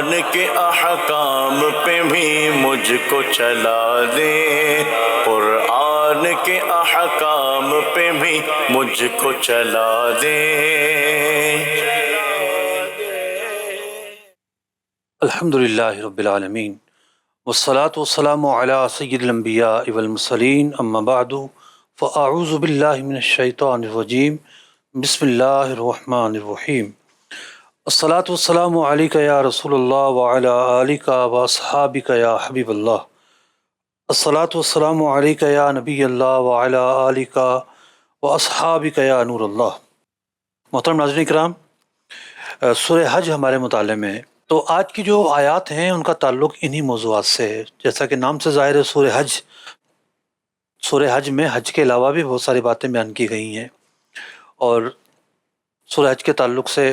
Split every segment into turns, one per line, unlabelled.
قرآن کے احکام پہ بھی مجھ کو چلا دے، قرآن کے احکام پہ بھی مجھ کو چلا دے۔
الحمدللہ رب العالمین والصلاة والسلام علی سید الانبیاء والمرسلین، اما بعد فاعوذ باللہ من الشیطان الرجیم، بسم اللہ الرحمن الرحیم۔ الصلاة والسلام علیک یا رسول اللہ وعلی آلک واصحابک یا حبیب اللہ۔ الصلاة والسلام علیک یا نبی اللہ وعلی آلک واصحابک یا نور اللہ۔ محترم ناظرین کرام، سورہ حج ہمارے مطالعے میں ہے، تو آج کی جو آیات ہیں ان کا تعلق انہی موضوعات سے ہے۔ جیسا کہ نام سے ظاہر ہے، سورہ حج میں حج کے علاوہ بھی بہت ساری باتیں بیان کی گئی ہیں، اور سورہ حج کے تعلق سے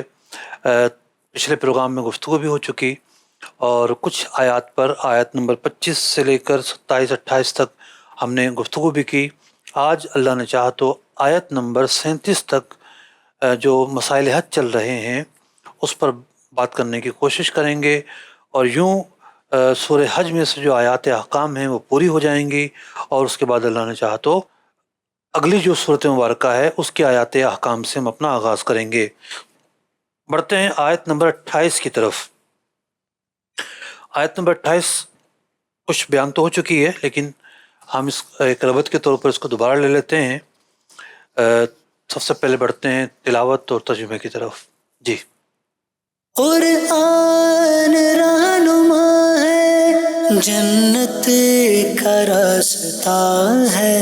پچھلے پروگرام میں گفتگو بھی ہو چکی، اور کچھ آیات پر آیت نمبر 25 سے لے کر 27-28 تک ہم نے گفتگو بھی کی۔ آج اللہ نے چاہا تو آیت نمبر 37 تک جو مسائل حج چل رہے ہیں اس پر بات کرنے کی کوشش کریں گے، اور یوں سورہ حج میں سے جو آیات احکام ہیں وہ پوری ہو جائیں گی، اور اس کے بعد اللہ نے چاہا تو اگلی جو صورت مبارکہ ہے اس کی آیات احکام سے ہم اپنا آغاز کریں گے۔ بڑھتے ہیں آیت نمبر 28 کی طرف۔ آیت نمبر 28 کچھ بیان تو ہو چکی ہے، لیکن ہم اس ایک ربط کے طور پر اس کو دوبارہ لے لیتے ہیں۔ سب سے پہلے بڑھتے ہیں تلاوت اور ترجمے کی طرف۔ جی۔
قرآن رہنما ہے، جنت کا راستہ ہے،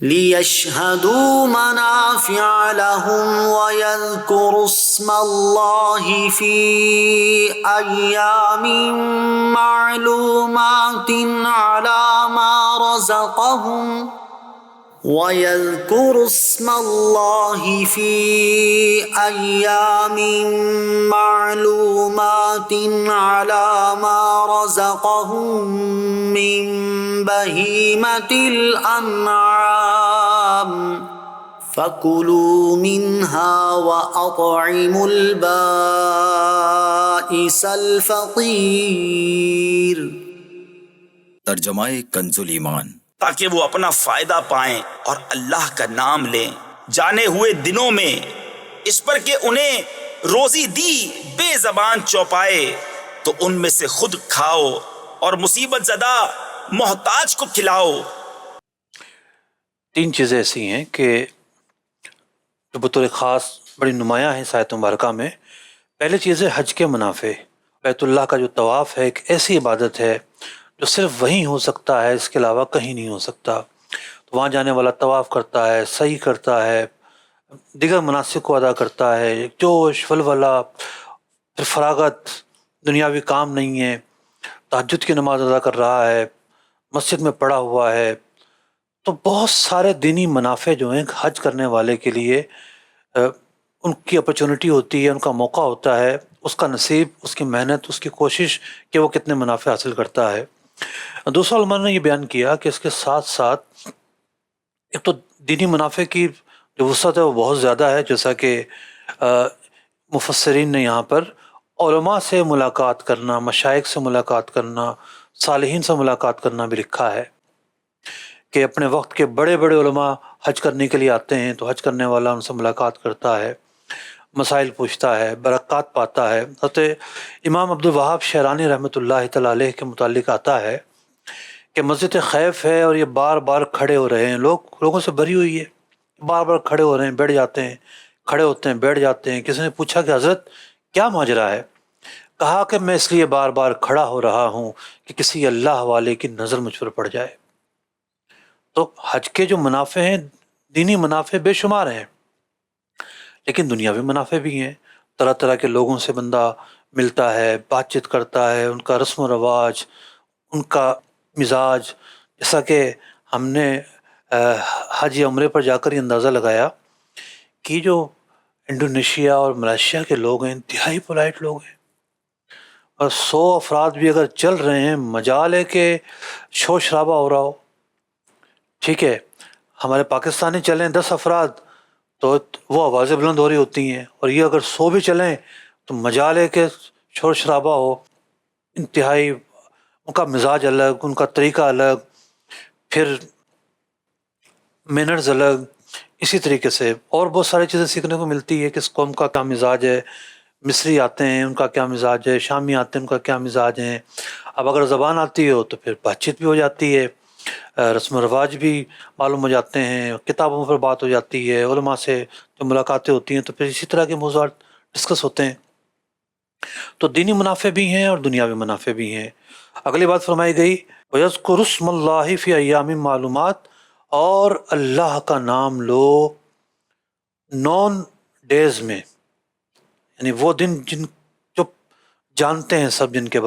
لِيَشْهَدُوا مَنَافِعَ لَهُمْ وَيَذْكُرُوا اسْمَ اللَّهِ فِي أَيَّامٍ مَّعْلُومَاتٍ عَلَى مَا رَزَقَهُمْ وَيَذْكُرُوا اسْمَ اللَّهِ فِي أَيَّامٍ مَّعْلُومَاتٍ عَلَى مَا رَزَقَهُم مِّن بَهِيمَةِ الْأَنْعَامِ فَكُلُوا مِنْهَا وَأَطْعِمُوا الْبَائِسَ الْفَقِيرَ۔
ترجمہ کنز ایمان۔
تاکہ وہ اپنا فائدہ پائیں اور اللہ کا نام لیں جانے ہوئے دنوں میں، اس پر کہ انہیں روزی دی بے زبان چوپائے، تو ان میں سے خود کھاؤ اور مصیبت زدہ محتاج کو کھلاؤ۔
تین چیزیں ایسی ہیں کہ جو بطور خاص بڑی نمایاں ہیں اس آیت مبارکہ میں۔ پہلی چیز ہے حج کے منافع۔ بیت اللہ کا جو طواف ہے ایک ایسی عبادت ہے جو صرف وہیں ہو سکتا ہے، اس کے علاوہ کہیں نہیں ہو سکتا۔ تو وہاں جانے والا طواف کرتا ہے، سعی کرتا ہے، دیگر مناسک کو ادا کرتا ہے، جوش ولولہ، پھر فراغت، دنیاوی کام نہیں ہے، تہجد کی نماز ادا کر رہا ہے، مسجد میں پڑا ہوا ہے۔ تو بہت سارے دینی منافع جو ہیں حج کرنے والے کے لیے ان کی اپرچونٹی ہوتی ہے، ان کا موقع ہوتا ہے، اس کا نصیب، اس کی محنت، اس کی کوشش کہ وہ کتنے منافع حاصل کرتا ہے۔ دوسرا علماء نے یہ بیان کیا کہ اس کے ساتھ ساتھ ایک تو دینی منافع کی جو وسعت ہے وہ بہت زیادہ ہے، جیسا کہ مفسرین نے یہاں پر علماء سے ملاقات کرنا، مشائخ سے ملاقات کرنا، صالحین سے ملاقات کرنا بھی لکھا ہے کہ اپنے وقت کے بڑے بڑے علماء حج کرنے کے لیے آتے ہیں، تو حج کرنے والا ان سے ملاقات کرتا ہے، مسائل پوچھتا ہے، برکات پاتا ہے۔ حضرت امام عبدالوہاب شعرانی رحمۃ اللہ تعالیٰ علیہ کے متعلق آتا ہے کہ مسجد خیف ہے اور یہ بار بار کھڑے ہو رہے ہیں، لوگوں سے بھری ہوئی ہے، بار بار کھڑے ہو رہے ہیں، بیٹھ جاتے ہیں، کھڑے ہوتے ہیں، بیٹھ جاتے ہیں۔ کسی نے پوچھا کہ حضرت کیا ماجرا ہے؟ کہا کہ میں اس لیے بار بار کھڑا ہو رہا ہوں کہ کسی اللہ والے کی نظر مجھ پر پڑ جائے۔ تو حج کے جو منافع ہیں، دینی منافع بے شمار ہیں، لیکن دنیاوی منافع بھی ہیں۔ طرح طرح کے لوگوں سے بندہ ملتا ہے، بات چیت کرتا ہے، ان کا رسم و رواج، ان کا مزاج۔ جیسا کہ ہم نے حج یا عمرے پر جا کر یہ اندازہ لگایا کہ جو انڈونیشیا اور ملائیشیا کے لوگ ہیں انتہائی پولائٹ لوگ ہیں، اور 100 افراد بھی اگر چل رہے ہیں، مجال ہے کہ شور شرابہ ہو رہا ہو۔ ٹھیک ہے، ہمارے پاکستانی چلیں 10 افراد تو وہ آوازیں بلند ہو رہی ہوتی ہیں، اور یہ اگر 100 بھی چلیں تو مجال ہے کہ شور شرابہ ہو۔ انتہائی ان کا مزاج الگ، ان کا طریقہ الگ، پھر مینرز الگ. اسی طریقے سے اور بہت ساری چیزیں سیکھنے کو ملتی ہے کہ اس قوم کا کیا مزاج ہے. مصری آتے ہیں ان کا کیا مزاج ہے، شامی آتے ہیں ان کا کیا مزاج ہے. اب اگر زبان آتی ہو تو پھر بات چیت بھی ہو جاتی ہے، رسم و رواج بھی معلوم ہو جاتے ہیں، کتابوں پر بات ہو جاتی ہے، علماء سے جو ملاقاتیں ہوتی ہیں تو پھر اسی طرح کے موضوعات ڈسکس ہوتے ہیں. تو دینی منافع بھی ہیں اور دنیاوی منافع بھی ہیں. اگلی بات فرمائی گئی وَيَذْكُرُ اسْمَ اللَّهِ فِي أَيَّامٍ معلومات، اور اللہ کا نام لو نون ڈیز میں، یعنی وہ دن جو جانتے ہیں سب، جن کے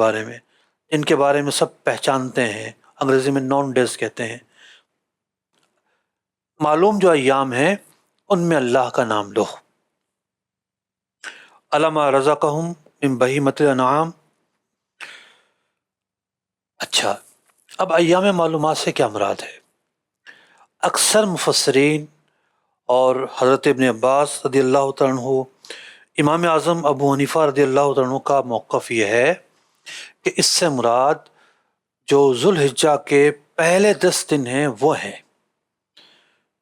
بارے میں سب پہچانتے ہیں، انگریزی میں نون ڈیز کہتے ہیں. معلوم جو ایام ہیں ان میں اللہ کا نام لو. علما رزقہم من بہیمۃ الانعام. اچھا، اب ایام معلومات سے کیا مراد ہے؟ اکثر مفسرین اور حضرت ابن عباس رضی اللہ تعالیٰ عنہ، امام اعظم ابو حنیفہ رضی اللہ تعالیٰ عنہ کا موقف یہ ہے کہ اس سے مراد جو ذوالحجہ کے پہلے 10 دن ہیں وہ ہیں.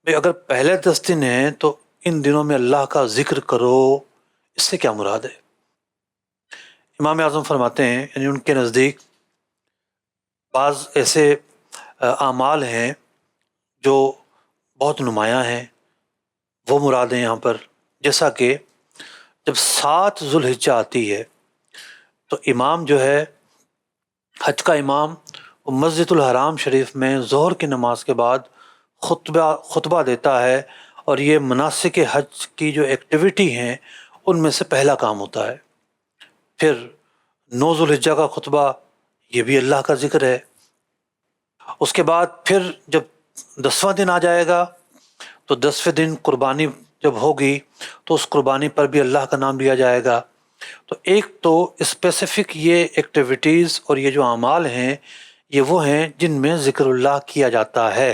اگر پہلے 10 دن ہیں تو ان دنوں میں اللہ کا ذکر کرو، اس سے کیا مراد ہے؟ امام اعظم فرماتے ہیں یعنی ان کے نزدیک بعض ایسے اعمال ہیں جو بہت نمایاں ہیں، وہ مراد ہیں یہاں پر. جیسا کہ جب 7 ذوالحجہ آتی ہے تو امام جو ہے حج کا امام، وہ مسجد الحرام شریف میں ظہر کی نماز کے بعد خطبہ دیتا ہے، اور یہ مناسک حج کی جو ایکٹیویٹی ہیں ان میں سے پہلا کام ہوتا ہے. پھر 9 ذوالحجہ کا خطبہ، یہ بھی اللہ کا ذکر ہے. اس کے بعد پھر جب 10واں دن آ جائے گا تو 10ویں دن قربانی جب ہوگی تو اس قربانی پر بھی اللہ کا نام لیا جائے گا. تو ایک تو اسپیسیفک یہ ایکٹیویٹیز اور یہ جو اعمال ہیں یہ وہ ہیں جن میں ذکر اللہ کیا جاتا ہے،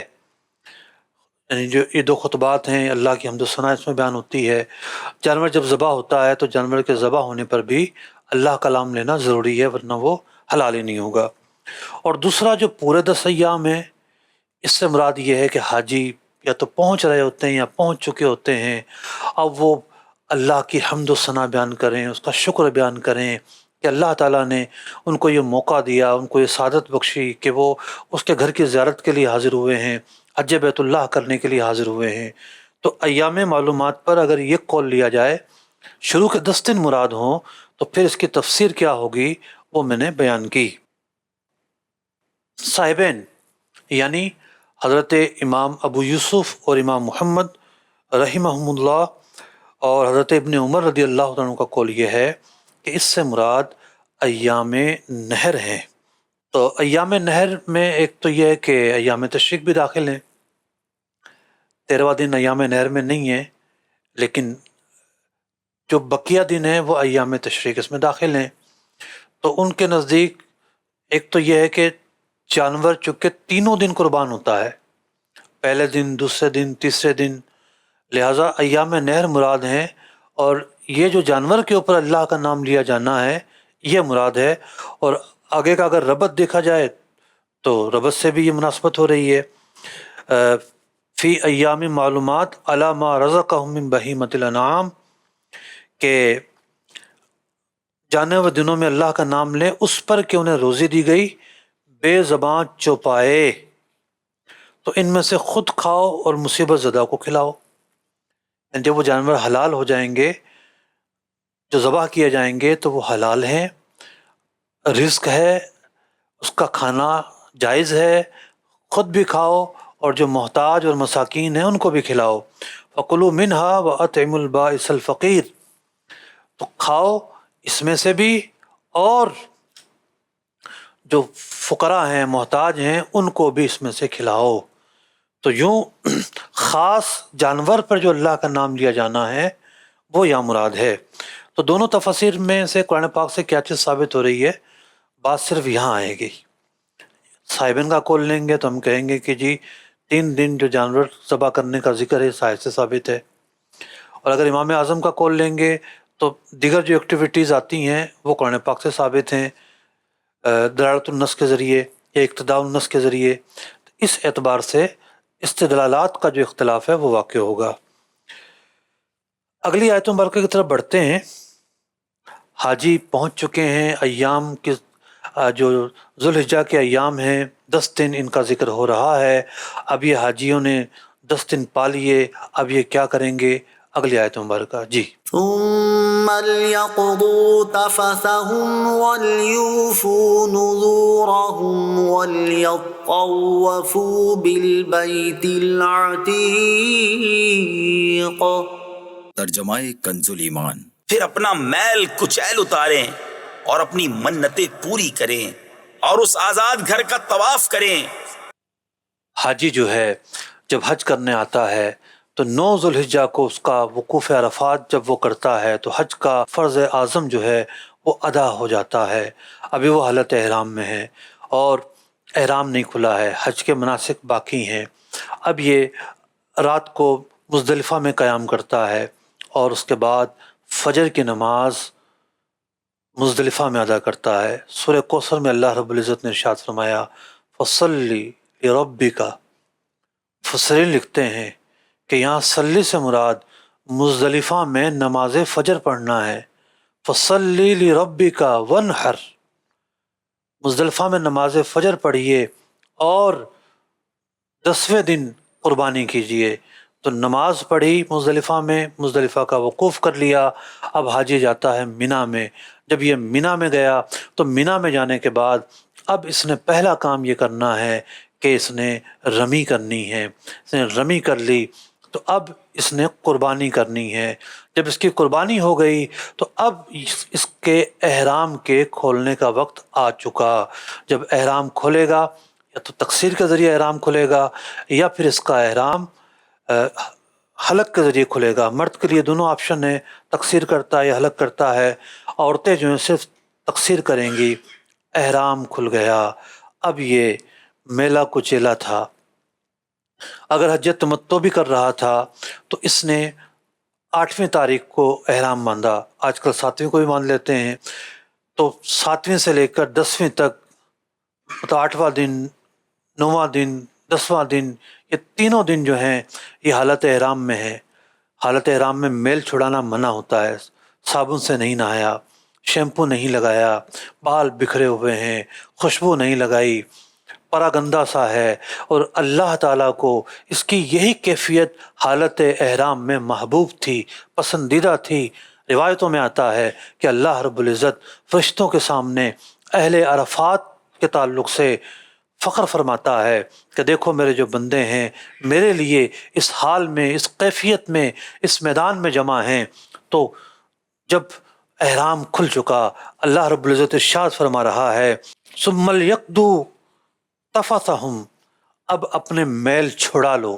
یعنی جو یہ 2 خطبات ہیں، اللہ کی حمد و ثنا اس میں بیان ہوتی ہے. جانور جب ذبح ہوتا ہے تو جانور کے ذبح ہونے پر بھی اللہ کا نام لینا ضروری ہے، ورنہ وہ حلال ہی نہیں ہوگا. اور دوسرا جو پورے 10 ایام ہیں، اس سے مراد یہ ہے کہ حاجی یا تو پہنچ رہے ہوتے ہیں یا پہنچ چکے ہوتے ہیں، اب وہ اللہ کی حمد و ثنا بیان کریں، اس کا شکر بیان کریں کہ اللہ تعالیٰ نے ان کو یہ موقع دیا، ان کو یہ سعادت بخشی کہ وہ اس کے گھر کی زیارت کے لیے حاضر ہوئے ہیں، حج بیت اللہ کرنے کے لیے حاضر ہوئے ہیں. تو ایام معلومات پر اگر یہ قول لیا جائے شروع کے 10 دن مراد ہوں تو پھر اس کی تفسیر کیا ہوگی وہ میں نے بیان کی. صاحبین یعنی حضرت امام ابو یوسف اور امام محمد رحمہم اللہ اور حضرت ابن عمر رضی اللہ عنہ کا قول یہ ہے کہ اس سے مراد ایام نہر ہیں. تو ایام نہر میں ایک تو یہ ہے کہ ایام تشریق بھی داخل ہیں. 13واں دن ایام نہر میں نہیں ہے، لیکن جو بقیہ دن ہیں وہ ایام تشریق اس میں داخل ہیں. تو ان کے نزدیک ایک تو یہ ہے کہ جانور چونکہ 3 دن قربان ہوتا ہے، پہلے دن، دوسرے دن، تیسرے دن، لہٰذا ایام نہر مراد ہیں، اور یہ جو جانور کے اوپر اللہ کا نام لیا جانا ہے یہ مراد ہے. اور آگے کا اگر ربط دیکھا جائے تو ربط سے بھی یہ مناسبت ہو رہی ہے. فی ایام معلومات علی ما رزقہم من بہیمۃ الانعام، کہ جانے ہوئے دنوں میں اللہ کا نام لیں اس پر کہ انہیں روزی دی گئی بے زبان چوپائے، تو ان میں سے خود کھاؤ اور مصیبت زدہ کو کھلاؤ. جب وہ جانور حلال ہو جائیں گے، جو ذبح کیے جائیں گے تو وہ حلال ہیں، رزق ہے، اس کا کھانا جائز ہے، خود بھی کھاؤ اور جو محتاج اور مساکین ہیں ان کو بھی کھلاؤ. فَكُلُوا مِنْهَا وَأَطْعِمُوا الْبَائِسَ الْفَقِيرَ، تو کھاؤ اس میں سے بھی، اور جو فقراء ہیں، محتاج ہیں، ان کو بھی اس میں سے کھلاؤ. تو یوں خاص جانور پر جو اللہ کا نام لیا جانا ہے وہ یہاں مراد ہے. تو دونوں تفاسیر میں سے قرآن پاک سے کیا چیز ثابت ہو رہی ہے؟ بات صرف یہاں آئے گی. صاحبین کا قول لیں گے تو ہم کہیں گے کہ جی 3 دن جو جانور ذبح کرنے کا ذکر ہے صاحب سے ثابت ہے. اور اگر امام اعظم کا قول لیں گے تو دیگر جو ایکٹیویٹیز آتی ہیں وہ قرآن پاک سے ثابت ہیں. دلالت النص کے ذریعے یا اقتداء النص کے ذریعے، اس اعتبار سے استدلالات کا جو اختلاف ہے وہ واقع ہوگا۔ اگلی آیت مبارکہ کی طرف بڑھتے ہیں۔ حاجی پہنچ چکے ہیں، ایام کے جو ذوالحجہ کے ایام ہیں، 10 دن ان کا ذکر ہو رہا ہے۔ اب یہ حاجیوں نے 10 دن پا لیے، اب یہ کیا کریں گے؟ اگلی آیت مبارکہ جی۔
ثم ليقضوا تفثهم وليوفوا نذورهم وليطوفوا بالبيت العتيق۔
ترجمہ کنز ایمان۔
پھر اپنا میل کچیل اتاریں اور اپنی منتیں پوری کریں اور اس آزاد گھر کا طواف کریں۔
حاجی جو ہے جب حج کرنے آتا ہے تو 9 ذوالحجہ کو اس کا وقوف عرفات جب وہ کرتا ہے تو حج کا فرض اعظم جو ہے وہ ادا ہو جاتا ہے۔ ابھی وہ حالت احرام میں ہے اور احرام نہیں کھلا ہے، حج کے مناسک باقی ہیں۔ اب یہ رات کو مزدلفہ میں قیام کرتا ہے اور اس کے بعد فجر کی نماز مزدلفہ میں ادا کرتا ہے۔ سورہ کوثر میں اللہ رب العزت نے ارشاد فرمایا فصلی لربک، مفسرین لکھتے ہیں کہ یہاں صلی سے مراد مزدلفہ میں نماز فجر پڑھنا ہے۔ فصلی لربک وانحر، مزدلفہ میں نماز فجر پڑھیے اور 10ویں دن قربانی کیجیے۔ تو نماز پڑھی مزدلفہ میں، مزدلفہ کا وقوف کر لیا۔ اب حاجی جاتا ہے مینا میں۔ جب یہ مینا میں گیا تو مینا میں جانے کے بعد اب اس نے پہلا کام یہ کرنا ہے کہ اس نے رمی کرنی ہے۔ اس نے رمی کر لی تو اب اس نے قربانی کرنی ہے۔ جب اس کی قربانی ہو گئی تو اب اس کے احرام کے کھولنے کا وقت آ چکا۔ جب احرام کھولے گا یا تو تقصیر کے ذریعے احرام کھلے گا یا پھر اس کا احرام حلق کے ذریعے کھلے گا۔ مرد کے لیے دونوں آپشن ہیں، تقصیر کرتا ہے یا حلق کرتا ہے۔ عورتیں جو ہیں صرف تقصیر کریں گی۔ احرام کھل گیا، اب یہ میلا کچیلا تھا۔ اگر حج تمتع بھی کر رہا تھا تو اس نے 8ویں تاریخ کو احرام باندھا، آج کل 7ویں کو بھی باندھ لیتے ہیں، تو 7ویں سے لے کر 10ویں تک، تو 8واں دن، 9واں دن، 10واں دن، یہ تینوں دن جو ہیں یہ حالت احرام میں ہے۔ حالت احرام میں میل چھڑانا منع ہوتا ہے۔ صابن سے نہیں نہایا، شیمپو نہیں لگایا، بال بکھرے ہوئے ہیں، خوشبو نہیں لگائی، پرا گندہ سا ہے، اور اللہ تعالیٰ کو اس کی یہی کیفیت حالت احرام میں محبوب تھی، پسندیدہ تھی۔ روایتوں میں آتا ہے کہ اللہ رب العزت فرشتوں کے سامنے اہل عرفات کے تعلق سے فخر فرماتا ہے کہ دیکھو میرے جو بندے ہیں میرے لیے اس حال میں، اس کیفیت میں، اس میدان میں جمع ہیں۔ تو جب احرام کھل چکا، اللہ رب العزت ارشاد فرما رہا ہے ثم لیقضوا تفثهم، اب اپنے میل چھڑا لو۔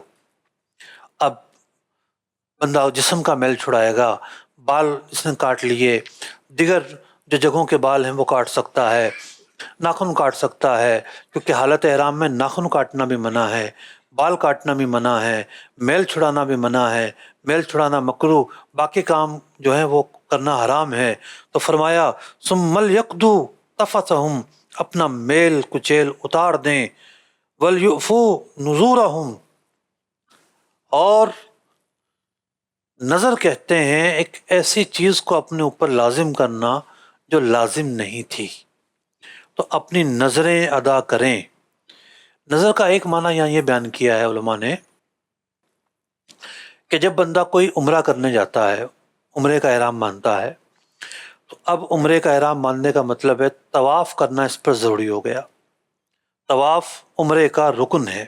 اب بندہ جسم کا میل چھڑائے گا، بال اس نے کاٹ لیے، دیگر جو جگہوں کے بال ہیں وہ کاٹ سکتا ہے، ناخن کاٹ سکتا ہے، کیونکہ حالت احرام میں ناخن کاٹنا بھی منع ہے، بال کاٹنا بھی منع ہے، میل چھڑانا بھی منع ہے، میل چھڑانا مکروہ، باقی کام جو ہیں وہ کرنا حرام ہے۔ تو فرمایا ثم لیقضوا تفثهم، اپنا میل کچیل اتار دیں، ولیوفوا نذورهم، اور نظر کہتے ہیں ایک ایسی چیز کو اپنے اوپر لازم کرنا جو لازم نہیں تھی، تو اپنی نظریں ادا کریں۔ نظر کا ایک معنی یہاں یہ بیان کیا ہے علماء نے کہ جب بندہ کوئی عمرہ کرنے جاتا ہے، عمرے کا احرام باندھتا ہے، تو اب عمرے کا احرام باندھنے کا مطلب ہے طواف کرنا اس پر ضروری ہو گیا۔ طواف عمرے کا رکن ہے،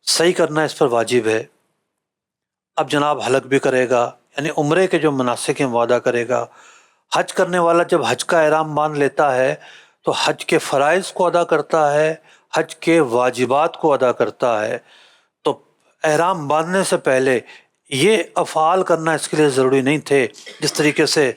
صحیح کرنا اس پر واجب ہے۔ اب جناب حلق بھی کرے گا، یعنی عمرے کے جو مناسک ہیں وہ ادا کرے گا۔ حج کرنے والا جب حج کا احرام باندھ لیتا ہے تو حج کے فرائض کو ادا کرتا ہے، حج کے واجبات کو ادا کرتا ہے۔ تو احرام باندھنے سے پہلے یہ افعال کرنا اس کے لیے ضروری نہیں تھے۔ جس طریقے سے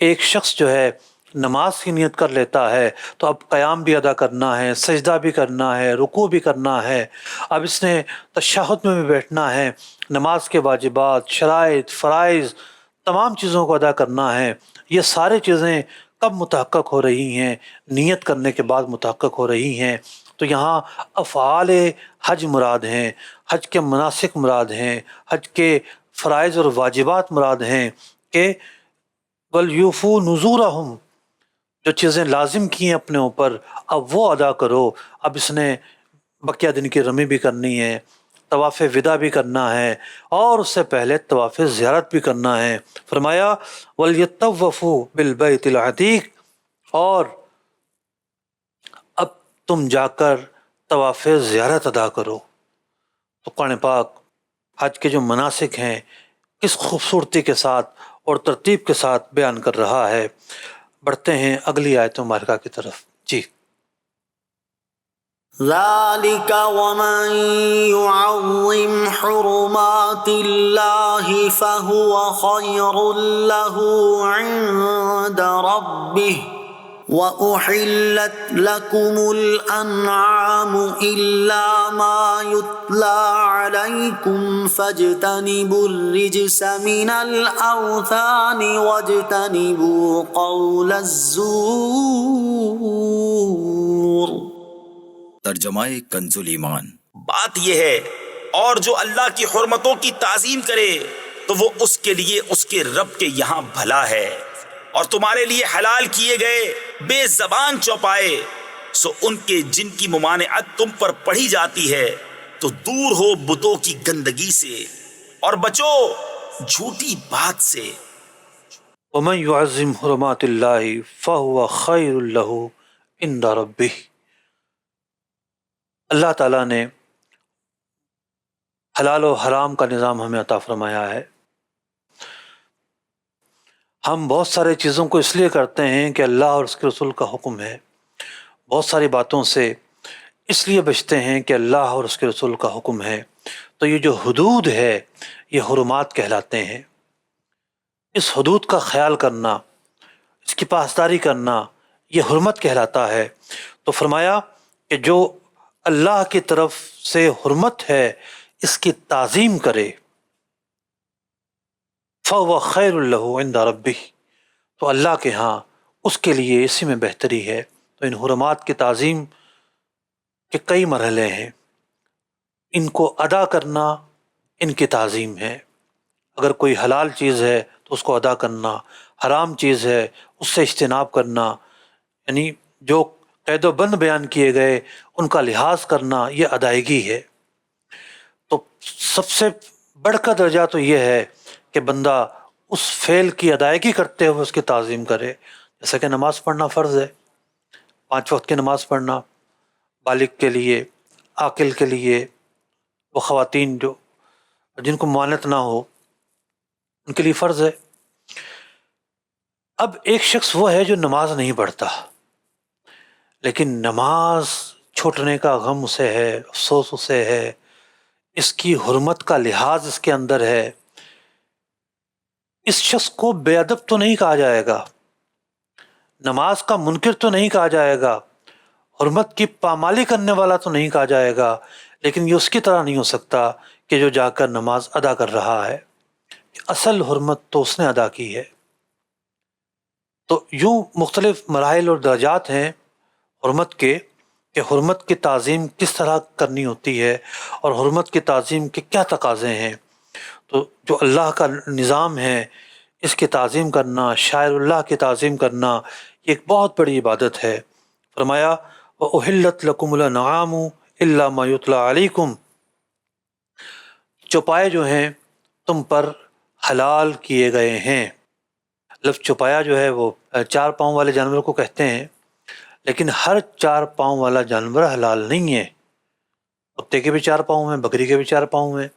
ایک شخص جو ہے نماز کی نیت کر لیتا ہے تو اب قیام بھی ادا کرنا ہے، سجدہ بھی کرنا ہے، رکوع بھی کرنا ہے، اب اس نے تشہد میں بھی بیٹھنا ہے، نماز کے واجبات، شرائط، فرائض، تمام چیزوں کو ادا کرنا ہے۔ یہ سارے چیزیں کب متحقق ہو رہی ہیں؟ نیت کرنے کے بعد متحقق ہو رہی ہیں۔ تو یہاں افعال حج مراد ہیں، حج کے مناسک مراد ہیں، حج کے فرائض اور واجبات مراد ہیں کہ وَلْيُوفُوا نُذُورَهُمْ، جو چیزیں لازم کی ہیں اپنے اوپر اب وہ ادا کرو۔ اب اس نے بقیہ دن کی رمی بھی کرنی ہے، طواف وداع بھی کرنا ہے، اور اس سے پہلے طواف زیارت بھی کرنا ہے۔ فرمایا وَلْيَطَّوَّفُوا بِالْبَيْتِ الْعَتِيقِ، اور اب تم جا کر طواف زیارت ادا کرو۔ تو قرآن پاک حج کے جو مناسک ہیں کس خوبصورتی کے ساتھ اور ترتیب کے ساتھ بیان کر رہا ہے۔ بڑھتے ہیں اگلی آیت مبارکہ کی طرف۔ جی
ذلك ومن يعظم حرمات الله فهو خير له عند ربه وأحلت لكم الأنعام إلا ما يتلى عليكم فاجتنبوا الرجس من الأوثان واجتنبوا قول الزور۔
ترجمہ کنز ایمان۔
بات یہ ہے، اور جو اللہ کی حرمتوں کی تعظیم کرے تو وہ اس کے لیے اس کے رب کے یہاں بھلا ہے، اور تمہارے لیے حلال کیے گئے بے زبان چوپائے سو ان کے جن کی ممانعت تم پر پڑھی جاتی ہے تو دور ہو بتوں کی گندگی سے اور بچو جھوٹی بات سے۔
ومن يعظم حرمات اللہ فهو خیر له عند ربہ، اللہ تعالیٰ نے حلال و حرام کا نظام ہمیں عطا فرمایا ہے۔ ہم بہت سارے چیزوں کو اس لیے کرتے ہیں کہ اللہ اور اس کے رسول کا حکم ہے، بہت ساری باتوں سے اس لیے بچتے ہیں کہ اللہ اور اس کے رسول کا حکم ہے۔ تو یہ جو حدود ہے یہ حرمات کہلاتے ہیں۔ اس حدود کا خیال کرنا، اس کی پاسداری کرنا یہ حرمت کہلاتا ہے۔ تو فرمایا کہ جو اللہ کی طرف سے حرمت ہے اس کی تعظیم کرے، فَهُوَ خَيْرٌ لَهُ عِنْدَ رَبِّهِ، تو اللہ کے ہاں اس کے لیے اسی میں بہتری ہے۔ تو ان حرمات کی تعظیم کے کئی مرحلے ہیں، ان کو ادا کرنا ان کی تعظیم ہے۔ اگر کوئی حلال چیز ہے تو اس کو ادا کرنا، حرام چیز ہے اس سے اجتناب کرنا، یعنی جو قید و بند بیان کیے گئے ان کا لحاظ کرنا یہ ادائیگی ہے۔ تو سب سے بڑھ کر درجہ تو یہ ہے کہ بندہ اس فعل کی ادائیگی کرتے ہوئے اس کی تعظیم کرے، جیسا کہ نماز پڑھنا فرض ہے، 5 وقت کی نماز پڑھنا بالغ کے لیے، عاقل کے لیے، وہ خواتین جو جن کو ممانعت نہ ہو ان کے لیے فرض ہے۔ اب ایک شخص وہ ہے جو نماز نہیں پڑھتا لیکن نماز چھوٹنے کا غم اسے ہے، افسوس اسے ہے، اس کی حرمت کا لحاظ اس کے اندر ہے۔ اس شخص کو بے ادب تو نہیں کہا جائے گا، نماز کا منکر تو نہیں کہا جائے گا، حرمت کی پامالی کرنے والا تو نہیں کہا جائے گا، لیکن یہ اس کی طرح نہیں ہو سکتا کہ جو جا کر نماز ادا کر رہا ہے، اصل حرمت تو اس نے ادا کی ہے۔ تو یوں مختلف مراحل اور درجات ہیں حرمت کے، کہ حرمت کی تعظیم کس طرح کرنی ہوتی ہے اور حرمت کی تعظیم کے کیا تقاضے ہیں۔ تو جو اللہ کا نظام ہے اس کی تعظیم کرنا، شاعر اللہ کی تعظیم کرنا یہ ایک بہت بڑی عبادت ہے۔ فرمایا وَأُحِلَّتْ لَكُمُ الْأَنْعَامُ إِلَّا مَا يُتْلَى عَلَيْكُمْ، چوپائے جو ہیں تم پر حلال کیے گئے ہیں۔ لفظ چوپایا جو ہے وہ 4 پاؤں والے جانور کو کہتے ہیں، لیکن ہر 4 پاؤں والا جانور حلال نہیں ہے۔ کتے کے بھی 4 پاؤں ہیں، بکری کے بھی 4 پاؤں ہیں،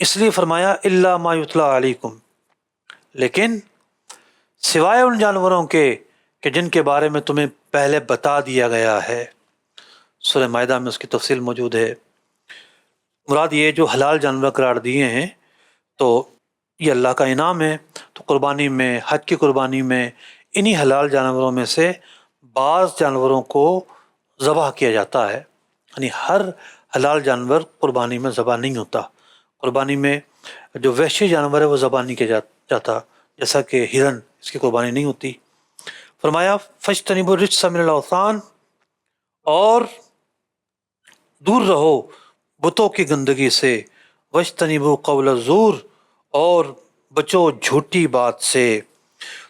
اس لیے فرمایا الا ما یتلی علیکم، لیکن سوائے ان جانوروں کے کہ جن کے بارے میں تمہیں پہلے بتا دیا گیا ہے۔ سورہ مائدہ میں اس کی تفصیل موجود ہے۔ مراد یہ جو حلال جانور قرار دیے ہیں تو یہ اللہ کا انعام ہے۔ تو قربانی میں، حج کی قربانی میں انہی حلال جانوروں میں سے بعض جانوروں کو ذبح کیا جاتا ہے، یعنی ہر حلال جانور قربانی میں ذبح نہیں ہوتا۔ قربانی میں جو وحشی جانور ہے وہ ذبح نہیں کیا جاتا، جیسا کہ ہرن، اس کی قربانی نہیں ہوتی۔ فرمایا فاجتنبوا الرجس من الاوثان، اور دور رہو بتوں کی گندگی سے، واجتنبوا قول الزور، اور بچو جھوٹی بات سے۔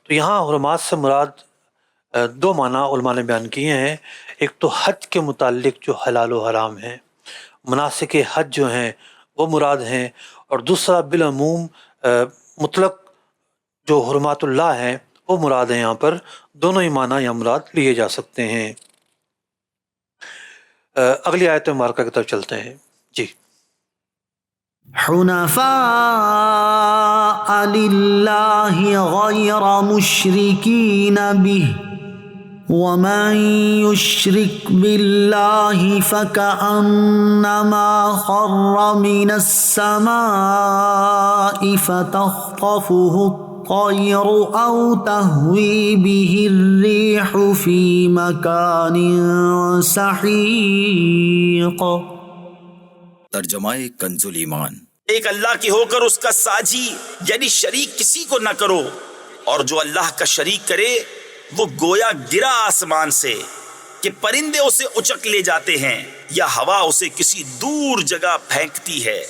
تو یہاں حرمات سے مراد دو معنی علماء نے بیان کیے ہیں۔ ایک تو حج کے متعلق جو حلال و حرام ہیں، مناسک حج جو ہیں وہ مراد ہیں، اور دوسرا بالعموم مطلق جو حرمات اللہ ہیں وہ مراد ہیں۔ یہاں پر دونوں ہی معنی یا مراد لیے جا سکتے ہیں۔ اگلی آیت مبارکہ کی طرف چلتے ہیں جی۔
حنفاء لله غير مشركين به ومن يشرك بالله فكأنما خر من السماء فتخطفه الطير أو تهوي به الريح في مكان سحيق۔
ترجمہ کنز ایمان۔
ایک اللہ کی ہو کر اس کا ساجی یعنی شریک کسی کو نہ کرو، اور جو اللہ کا شریک کرے وہ گویا گرا آسمان سے کہ پرندے اسے اچک لے جاتے ہیں یا ہوا اسے کسی دور جگہ پھینکتی ہے۔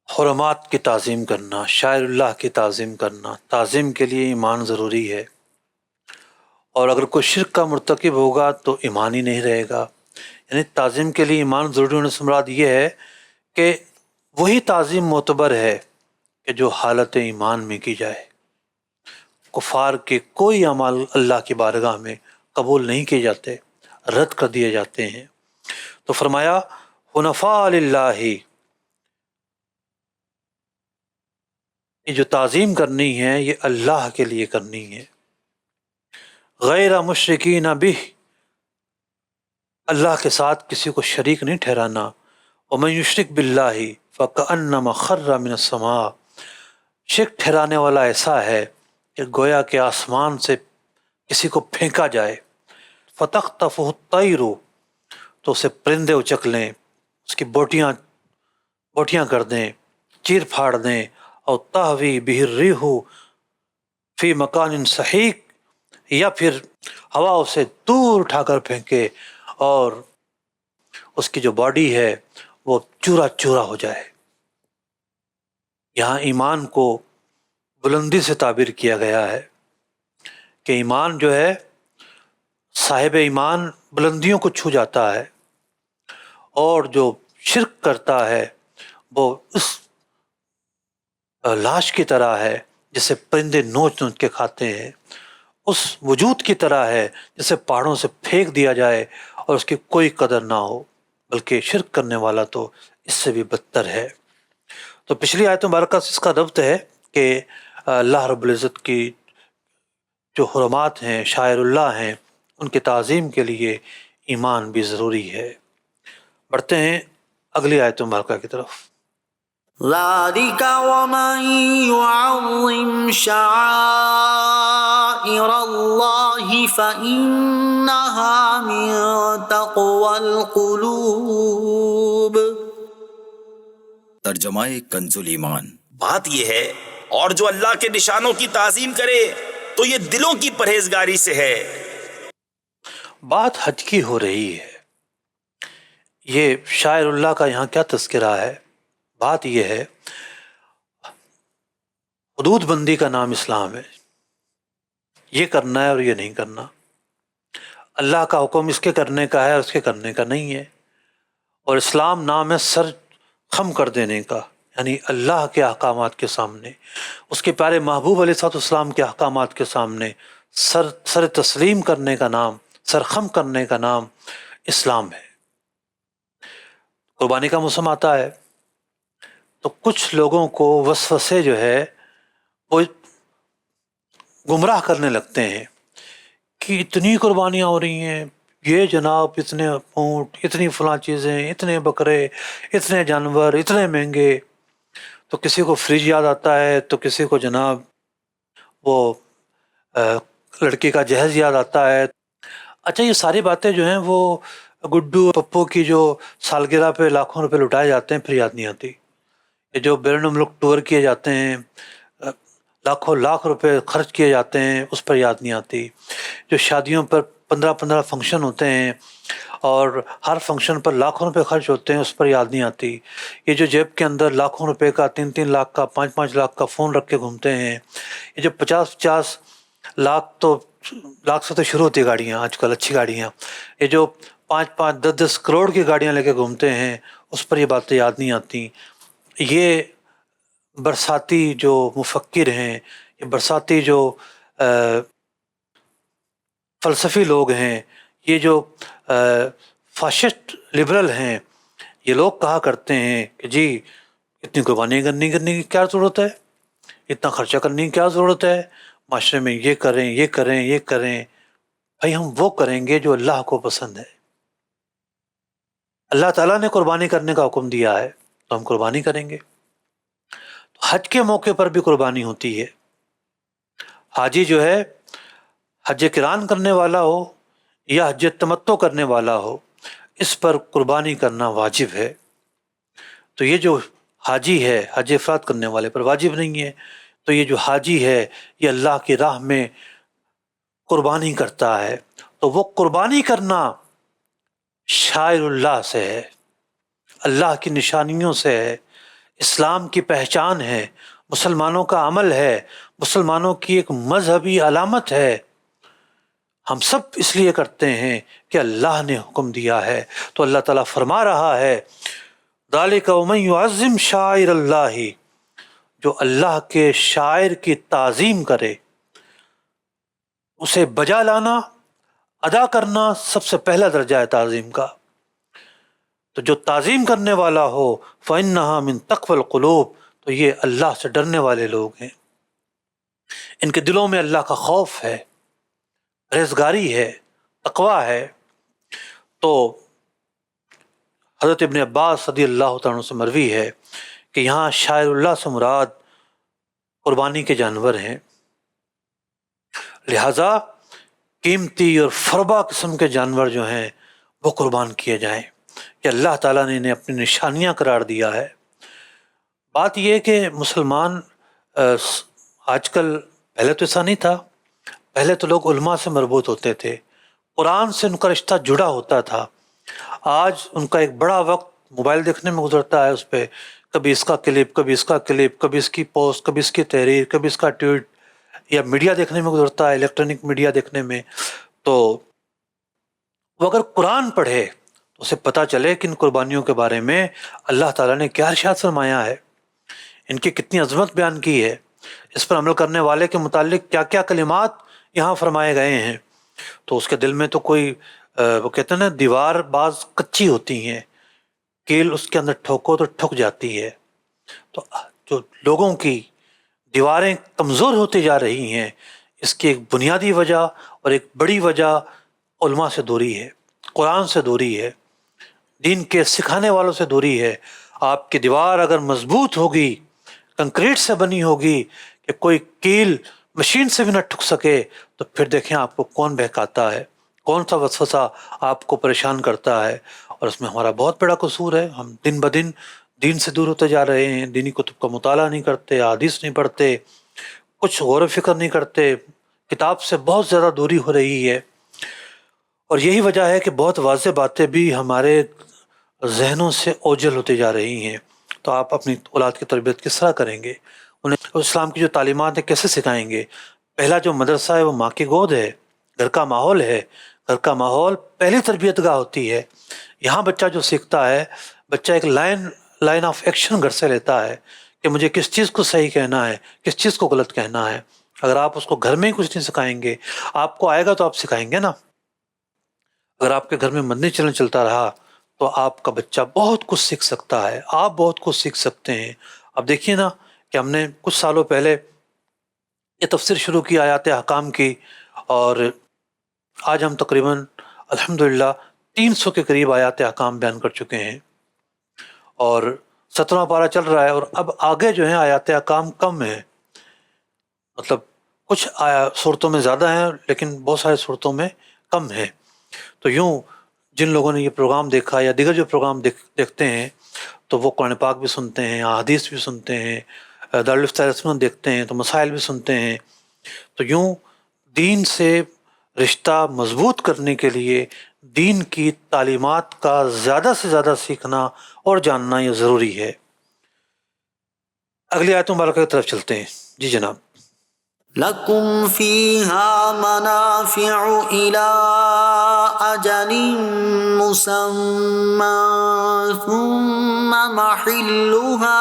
حرمات کی تعظیم کرنا، شاعر اللہ کی تعظیم کرنا، تعظیم کے لیے ایمان ضروری ہے، اور اگر کوئی شرک کا مرتکب ہوگا تو ایمان ہی نہیں رہے گا۔ یعنی تعظیم کے لیے ایمان ضروری ہونے سے مراد یہ ہے کہ وہی تعظیم معتبر ہے کہ جو حالت ایمان میں کی جائے۔ کفار کے کوئی اعمال اللہ کی بارگاہ میں قبول نہیں کیے جاتے، رد کر دیے جاتے ہیں۔ تو فرمایا حنفاء للہ، یہ جو تعظیم کرنی ہے یہ اللہ کے لیے کرنی ہے، غیر مشرکین بہ، اللہ کے ساتھ کسی کو شریک نہیں ٹھہرانا۔ ومن یشرک باللہ فکأنما خر من السماء، شرک ٹھہرانے والا ایسا ہے کہ گویا کہ آسمان سے کسی کو پھینکا جائے، فتخطفہ الطیر، تو اسے پرندے اچک لیں، اس کی بوٹیاں کر دیں، چیر پھاڑ دیں، اور تہوی بہ الریح فی مکان سحیق، یا پھر ہوا اسے دور اٹھا کر پھینکے اور اس کی جو باڈی ہے وہ چورا چورا ہو جائے۔ یہاں ایمان کو بلندی سے تعبیر کیا گیا ہے کہ ایمان جو ہے، صاحب ایمان بلندیوں کو چھو جاتا ہے، اور جو شرک کرتا ہے وہ اس لاش کی طرح ہے جسے پرندے نوچ نوچ کے کھاتے ہیں، اس وجود کی طرح ہے جسے پہاڑوں سے پھینک دیا جائے اور اس کی کوئی قدر نہ ہو، بلکہ شرک کرنے والا تو اس سے بھی بدتر ہے۔ تو پچھلی آیت مبارکہ سے اس کا ربط ہے کہ اللہ رب العزت کی جو حرمات ہیں، شاعر اللہ ہیں، ان کی تعظیم کے لیے ایمان بھی ضروری ہے۔ بڑھتے ہیں اگلی آیت مبارکہ کی طرف۔
ذلك ومن يعظم شعائر الله فإنها من تقوى القلوب۔
ترجمہ کنز ایمان۔
بات یہ ہے، اور جو اللہ کے نشانوں کی تعظیم کرے تو یہ دلوں کی پرہیزگاری سے ہے۔
بات حج کی ہو رہی ہے، یہ شاعر اللہ کا یہاں کیا تذکرہ ہے؟ بات یہ ہے، حدود بندی کا نام اسلام ہے، یہ کرنا ہے اور یہ نہیں کرنا۔ اللہ کا حکم اس کے کرنے کا ہے اور اس کے کرنے کا نہیں ہے، اور اسلام نام ہے سر خم کر دینے کا، یعنی اللہ کے احکامات کے سامنے، اس کے پیارے محبوب علیہ الصلوۃ والسلام کے احکامات کے سامنے سر تسلیم کرنے کا نام، سر خم کرنے کا نام اسلام ہے۔ قربانی کا موسم آتا ہے تو کچھ لوگوں کو وسوسے جو ہے وہ گمراہ کرنے لگتے ہیں کہ اتنی قربانیاں ہو رہی ہیں، یہ جناب اتنے اونٹ، اتنی فلاں چیزیں، اتنے بکرے، اتنے جانور، اتنے مہنگے، تو کسی کو فریج یاد آتا ہے، تو کسی کو جناب وہ لڑکی کا جہیز یاد آتا ہے۔ اچھا، یہ ساری باتیں جو ہیں وہ گڈو پپو کی جو سالگرہ پہ لاکھوں روپے لٹائے جاتے ہیں پھر یاد نہیں آتی۔ یہ جو بیرون ملک ٹور کیے جاتے ہیں، لاکھوں لاکھ روپے خرچ کیے جاتے ہیں اس پر یاد نہیں آتی، جو شادیوں پر 15 فنکشن ہوتے ہیں اور ہر فنکشن پر لاکھوں روپے خرچ ہوتے ہیں اس پر یاد نہیں آتی، یہ جو جیب کے اندر لاکھوں روپے کا 3 لاکھ کا 5 لاکھ کا فون رکھ کے گھومتے ہیں، یہ جو 50 لاکھ سے تو شروع ہوتی گاڑیاں آج کل اچھی گاڑیاں، یہ جو 5 10 کروڑ کی گاڑیاں لے کے گھومتے ہیں اس پر یہ باتیں یاد نہیں آتی۔ یہ برساتی جو مفکر ہیں، یہ برساتی جو فلسفی لوگ ہیں، یہ جو فاشسٹ لبرل ہیں، یہ لوگ کہا کرتے ہیں کہ جی اتنی قربانی کرنے کی کیا ضرورت ہے، اتنا خرچہ کرنے کی کیا ضرورت ہے، معاشرے میں یہ کریں یہ کریں یہ کریں۔ بھائی ہم وہ کریں گے جو اللہ کو پسند ہے۔ اللہ تعالیٰ نے قربانی کرنے کا حکم دیا ہے تو ہم قربانی کریں گے۔ تو حج کے موقع پر بھی قربانی ہوتی ہے۔ حاجی جو ہے حج قران کرنے والا ہو یا حج تمتع کرنے والا ہو، اس پر قربانی کرنا واجب ہے۔ تو یہ جو حاجی ہے حج افراد کرنے والے پر واجب نہیں ہے، تو یہ جو حاجی ہے یہ اللہ کی راہ میں قربانی کرتا ہے، تو وہ قربانی کرنا شاعر اللہ سے ہے، اللہ کی نشانیوں سے ہے، اسلام کی پہچان ہے، مسلمانوں کا عمل ہے، مسلمانوں کی ایک مذہبی علامت ہے۔ ہم سب اس لیے کرتے ہیں کہ اللہ نے حکم دیا ہے۔ تو اللہ تعالیٰ فرما رہا ہے ذالک ومن یعظم شعائر اللہ، جو اللہ کے شاعر کی تعظیم کرے، اسے بجا لانا، ادا کرنا سب سے پہلا درجہ ہے تعظیم کا۔ تو جو تعظیم کرنے والا ہو فإنہا من تقوی القلوب، تو یہ اللہ سے ڈرنے والے لوگ ہیں، ان کے دلوں میں اللہ کا خوف ہے، پرہیزگاری ہے، تقوی ہے۔ تو حضرت ابن عباس رضی اللہ تعالیٰ عنہ سے مروی ہے کہ یہاں شاعر اللہ سے مراد قربانی کے جانور ہیں، لہذا قیمتی اور فربا قسم کے جانور جو ہیں وہ قربان کیے جائیں کہ اللہ تعالیٰ نے انہیں اپنی نشانیاں قرار دیا ہے۔ بات یہ کہ مسلمان آج کل، پہلے تو ایسا نہیں تھا، پہلے تو لوگ علماء سے مربوط ہوتے تھے، قرآن سے ان کا رشتہ جڑا ہوتا تھا۔ آج ان کا ایک بڑا وقت موبائل دیکھنے میں گزرتا ہے، اس پہ کبھی اس کا کلپ، کبھی اس کا کلپ، کبھی اس کی پوسٹ، کبھی اس کی تحریر، کبھی اس کا ٹویٹ، یا میڈیا دیکھنے میں گزرتا ہے، الیکٹرانک میڈیا دیکھنے میں۔ تو وہ اگر قرآن پڑھے تو اسے پتہ چلے کہ ان قربانیوں کے بارے میں اللہ تعالیٰ نے کیا ارشاد فرمایا ہے، ان کی کتنی عظمت بیان کی ہے، اس پر عمل کرنے والے کے متعلق کیا کیا کلمات یہاں فرمائے گئے ہیں۔ تو اس کے دل میں تو کوئی وہ کہتے ہیں نا دیوار بعض کچی ہوتی ہیں، کیل اس کے اندر ٹھوکو تو ٹھک جاتی ہے۔ تو جو لوگوں کی دیواریں کمزور ہوتی جا رہی ہیں، اس کی ایک بنیادی وجہ اور ایک بڑی وجہ علماء سے دوری ہے، قرآن سے دوری ہے، دین کے سکھانے والوں سے دوری ہے۔ آپ کی دیوار اگر مضبوط ہوگی، کنکریٹ سے بنی ہوگی کہ کوئی کیل مشین سے بھی نہ ٹھک سکے، تو پھر دیکھیں آپ کو کون بہکاتا ہے، کون سا وسوسہ آپ کو پریشان کرتا ہے۔ اور اس میں ہمارا بہت بڑا قصور ہے، ہم دن بدن دین سے دور ہوتے جا رہے ہیں، دینی کتب کا مطالعہ نہیں کرتے، حدیث نہیں پڑھتے، کچھ غور و فکر نہیں کرتے، کتاب سے بہت زیادہ دوری ہو رہی ہے۔ اور یہی وجہ ہے کہ بہت واضح باتیں بھی ہمارے ذہنوں سے اوجھل ہوتی جا رہی ہیں۔ تو آپ اپنی اولاد کی تربیت کس طرح کریں گے؟ انہیں اسلام کی جو تعلیمات ہیں کیسے سکھائیں گے؟ پہلا جو مدرسہ ہے وہ ماں کی گود ہے، گھر کا ماحول ہے۔ گھر کا ماحول پہلی تربیت گاہ ہوتی ہے۔ یہاں بچہ جو سیکھتا ہے، بچہ ایک لائن آف ایکشن گھر سے لیتا ہے کہ مجھے کس چیز کو صحیح کہنا ہے، کس چیز کو غلط کہنا ہے۔ اگر آپ اس کو گھر میں ہی کچھ نہیں سکھائیں گے، آپ کو آئے گا تو آپ سکھائیں گے نا۔ اگر آپ کے گھر میں مدنی چلن چلتا رہا تو آپ کا بچہ بہت کچھ سیکھ سکتا ہے، آپ بہت کچھ سیکھ سکتے ہیں۔ اب دیکھیے نا کہ ہم نے کچھ سالوں پہلے یہ تفسیر شروع کی آیات احکام کی، اور آج ہم تقریباً الحمدللہ 300 کے قریب آیات احکام بیان کر چکے ہیں، اور 17واں پارہ چل رہا ہے۔ اور اب آگے جو ہیں آیات احکام کم ہیں، مطلب کچھ صورتوں میں زیادہ ہیں لیکن بہت سارے صورتوں میں کم ہیں۔ تو یوں جن لوگوں نے یہ پروگرام دیکھا یا دیگر جو پروگرام دیکھتے ہیں، تو وہ قرآن پاک بھی سنتے ہیں، حدیث بھی سنتے ہیں، دارالفتہ دیکھتے ہیں تو مسائل بھی سنتے ہیں. تو یوں دین سے رشتہ مضبوط کرنے کے لیے دین کی تعلیمات کا زیادہ سے زیادہ سیکھنا اور جاننا یہ ضروری ہے. اگلی آیت مبارکہ کی طرف چلتے ہیں. جی جناب.
لَكُمْ فِيهَا مَنَافِعُ إِلَىٰ أَجَلٍ مُّسَمًّى ثُمَّ مَحِلُّهَا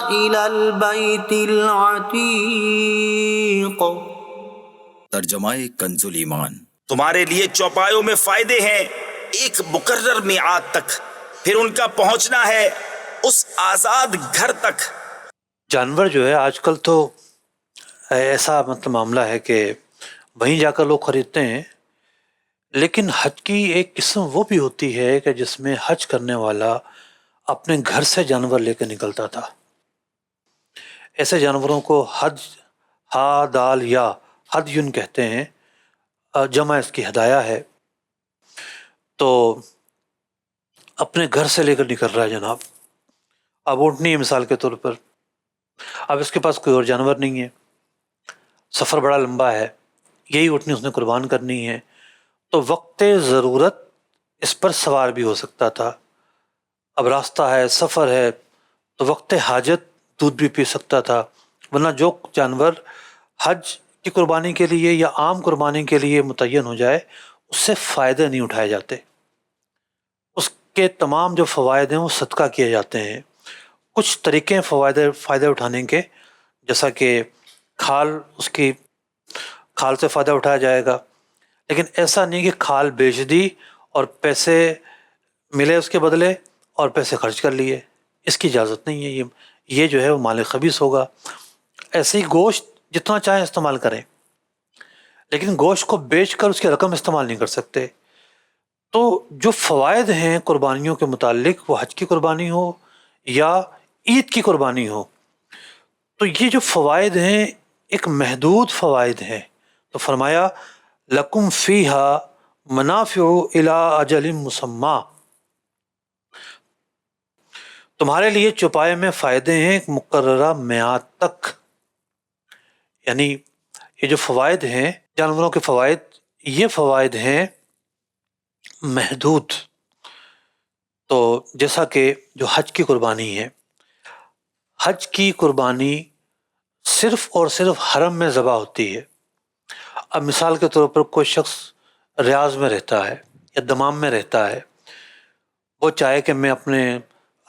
إِلَى الْبَيْتِ الْعَتِيقِ.
ترجمہ کنز ایمان.
تمہارے لیے چوپایوں میں فائدے ہیں ایک مقرر میعاد تک، پھر ان کا پہنچنا ہے اس آزاد گھر تک.
جانور جو ہے آج کل تو ایسا معاملہ ہے کہ وہیں جا کر لوگ خریدتے ہیں، لیکن حج کی ایک قسم وہ بھی ہوتی ہے کہ جس میں حج کرنے والا اپنے گھر سے جانور لے کے نکلتا تھا. ایسے جانوروں کو حج ہا دال یا حد یون کہتے ہیں، جمع اس کی ہدایہ ہے. تو اپنے گھر سے لے کر نکل رہا ہے جناب. اب اونٹنی ہے مثال کے طور پر، اب اس کے پاس کوئی اور جانور نہیں ہے، سفر بڑا لمبا ہے، یہی اونٹنی اس نے قربان کرنی ہے. تو وقت ضرورت اس پر سوار بھی ہو سکتا تھا. اب راستہ ہے، سفر ہے، تو وقت حاجت دودھ بھی پی سکتا تھا. ورنہ جو جانور حج کی قربانی کے لیے یا عام قربانی کے لیے متعین ہو جائے اس سے فائدے نہیں اٹھائے جاتے. اس کے تمام جو فوائد ہیں وہ صدقہ کیے جاتے ہیں. کچھ طریقے ہیں فائدے اٹھانے کے، جیسا کہ کھال، اس کی کھال سے فائدہ اٹھایا جائے گا، لیکن ایسا نہیں کہ کھال بیچ دی اور پیسے ملے اس کے بدلے اور پیسے خرچ کر لیے. اس کی اجازت نہیں ہے. یہ جو ہے وہ مال خبیث ہوگا. ایسے ہی گوشت جتنا چاہیں استعمال کریں، لیکن گوشت کو بیچ کر اس کی رقم استعمال نہیں کر سکتے. تو جو فوائد ہیں قربانیوں کے متعلق، وہ حج کی قربانی ہو یا عید کی قربانی ہو، تو یہ جو فوائد ہیں ایک محدود فوائد ہیں. تو فرمایا لَكُمْ فِيهَا مَنَافِعُ إِلَىٰ أَجَلٍ مُّسَمًّى، تمہارے لیے چوپائے میں فائدے ہیں ایک مقررہ میعاد تک. یعنی یہ جو فوائد ہیں جانوروں کے فوائد، یہ فوائد ہیں محدود. تو جیسا کہ جو حج کی قربانی ہے، حج کی قربانی صرف اور صرف حرم میں ذبح ہوتی ہے. اب مثال کے طور پر کوئی شخص ریاض میں رہتا ہے یا دمام میں رہتا ہے، وہ چاہے کہ میں اپنے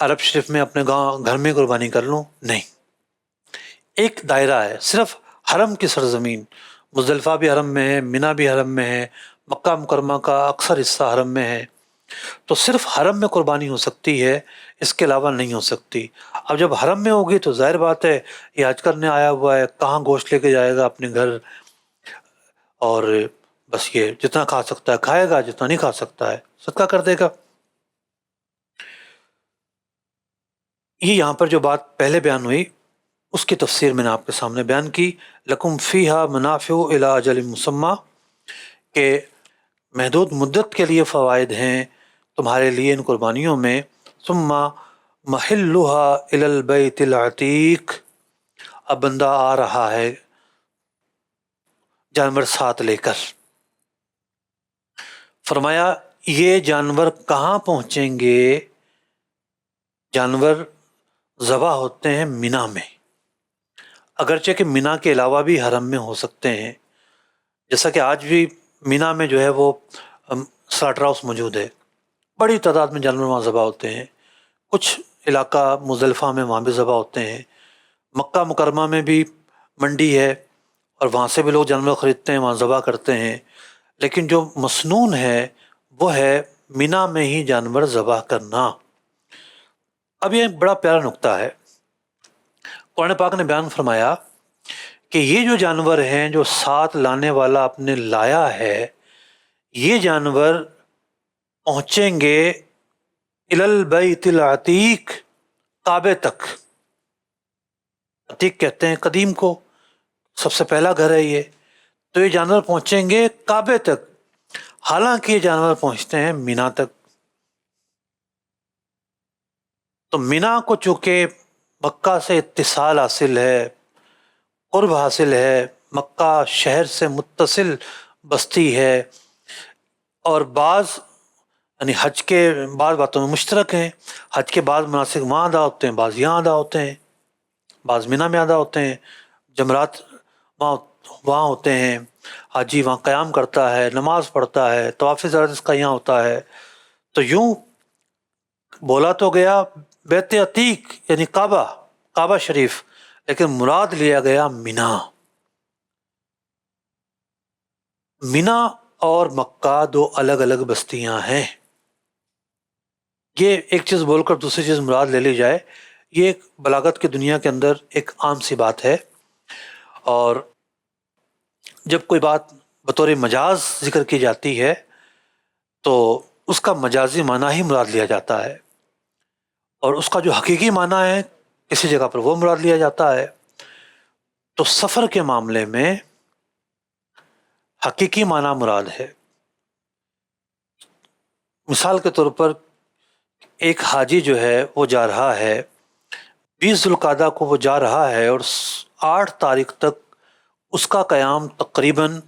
عرب شریف میں اپنے گھر میں قربانی کر لوں، نہیں. ایک دائرہ ہے، صرف حرم کی سرزمین، مزدلفہ بھی حرم میں ہے، منی بھی حرم میں ہے، مکہ مکرمہ کا اکثر حصہ حرم میں ہے. تو صرف حرم میں قربانی ہو سکتی ہے، اس کے علاوہ نہیں ہو سکتی. اب جب حرم میں ہوگی تو ظاہر بات ہے یہ حج کرنے آیا ہوا ہے، کہاں گوشت لے کے جائے گا اپنے گھر، اور بس یہ جتنا کھا سکتا ہے کھائے گا، جتنا نہیں کھا سکتا ہے صدقہ کر دے گا. یہ یہاں پر جو بات پہلے بیان ہوئی اس کی تفسیر میں نے آپ کے سامنے بیان کی. لَكُمْ فِيهَا مَنَافِعُ إِلَىٰ أَجَلٍ مُّسَمًّى، کہ محدود مدت کے لیے فوائد ہیں تمہارے لیے ان قربانیوں میں. ثُمَّ مَحِلُّهَا إِلَى الْبَيْتِ الْعَتِيقِ، اب بندہ آ رہا ہے جانور ساتھ لے کر. فرمایا یہ جانور کہاں پہنچیں گے؟ جانور ذبح ہوتے ہیں منی میں، اگرچہ کہ منی کے علاوہ بھی حرم میں ہو سکتے ہیں. جیسا کہ آج بھی منی میں جو ہے وہ سلاٹر ہاؤس موجود ہے، بڑی تعداد میں جانور وہاں ذبح ہوتے ہیں. کچھ علاقہ مزدلفہ میں وہاں بھی ذبح ہوتے ہیں. مکہ مکرمہ میں بھی منڈی ہے اور وہاں سے بھی لوگ جانور خریدتے ہیں، وہاں ذبح کرتے ہیں. لیکن جو مسنون ہے وہ ہے منی میں ہی جانور ذبح کرنا. اب یہ بڑا پیارا نقطہ ہے. قرآن پاک نے بیان فرمایا کہ یہ جو جانور ہیں جو ساتھ لانے والا اپنے لایا ہے، یہ جانور پہنچیں گے الی البیت العتیق، کعبے تک. عتیق کہتے ہیں قدیم کو، سب سے پہلا گھر ہے یہ. تو یہ جانور پہنچیں گے کعبے تک، حالانکہ یہ جانور پہنچتے ہیں منی تک. تو منی کو چونکہ مکہ سے اتصال حاصل ہے، قرب حاصل ہے، مکہ شہر سے متصل بستی ہے، اور بعض یعنی حج کے بعض باتوں میں مشترک ہیں، حج کے بعض مناسک وہاں ادا ہوتے ہیں، بعض یہاں ادا ہوتے ہیں، بعض مینا میں ادا ہوتے ہیں، جمرات وہاں ہوتے ہیں، حاجی وہاں قیام کرتا ہے، نماز پڑھتا ہے، طواف زیارت اس کا یہاں ہوتا ہے۔ تو یوں بولا تو گیا بیت عتیق یعنی کعبہ شریف، لیکن مراد لیا گیا مینا اور مکہ دو الگ الگ بستیاں ہیں۔ یہ ایک چیز بول کر دوسری چیز مراد لے لی جائے، یہ ایک بلاغت کی دنیا کے اندر ایک عام سی بات ہے، اور جب کوئی بات بطور مجاز ذکر کی جاتی ہے تو اس کا مجازی معنی ہی مراد لیا جاتا ہے، اور اس کا جو حقیقی معنی ہے کسی جگہ پر وہ مراد لیا جاتا ہے۔ تو سفر کے معاملے میں حقیقی معنی مراد ہے۔ مثال کے طور پر ایک حاجی جو ہے وہ جا رہا ہے، 20 ذوالقعدہ کو وہ جا رہا ہے، اور 8 تاریخ تک اس کا قیام تقریباً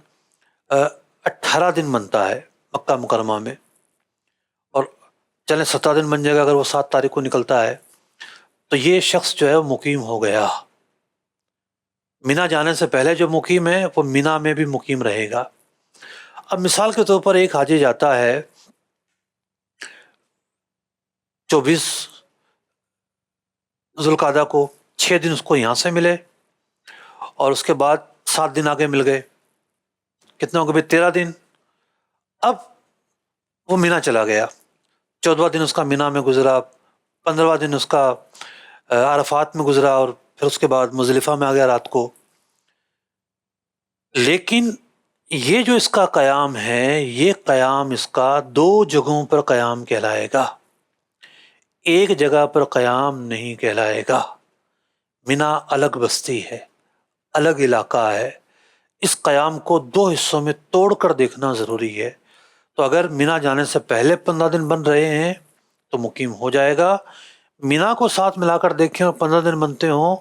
18 دن بنتا ہے مکہ مکرمہ میں، اور چلیں 17 دن بن جائے گا اگر وہ 7 تاریخ کو نکلتا ہے، تو یہ شخص جو ہے وہ مقیم ہو گیا۔ مینا جانے سے پہلے جو مقیم ہے وہ مینا میں بھی مقیم رہے گا۔ اب مثال کے طور پر ایک حاجی جاتا ہے 24 ذوالقعدہ کو، 6 دن اس کو یہاں سے ملے، اور اس کے بعد 7 دن آگے مل گئے، کتنے ہو گئے 13 دن۔ اب وہ مینا چلا گیا، 14واں دن اس کا مینا میں گزرا، 15واں دن اس کا عرفات میں گزرا، اور پھر اس کے بعد مزدلفہ میں آ گیا رات کو۔ لیکن یہ جو اس کا قیام ہے، یہ قیام اس کا 2 جگہوں پر قیام کہلائے گا، ایک جگہ پر قیام نہیں کہلائے گا۔ مینا الگ بستی ہے، الگ علاقہ ہے، اس قیام کو 2 حصوں میں توڑ کر دیکھنا ضروری ہے۔ تو اگر مینا جانے سے پہلے 15 دن بن رہے ہیں تو مقیم ہو جائے گا، مینا کو ساتھ ملا کر دیکھیں اور 15 دن بنتے ہوں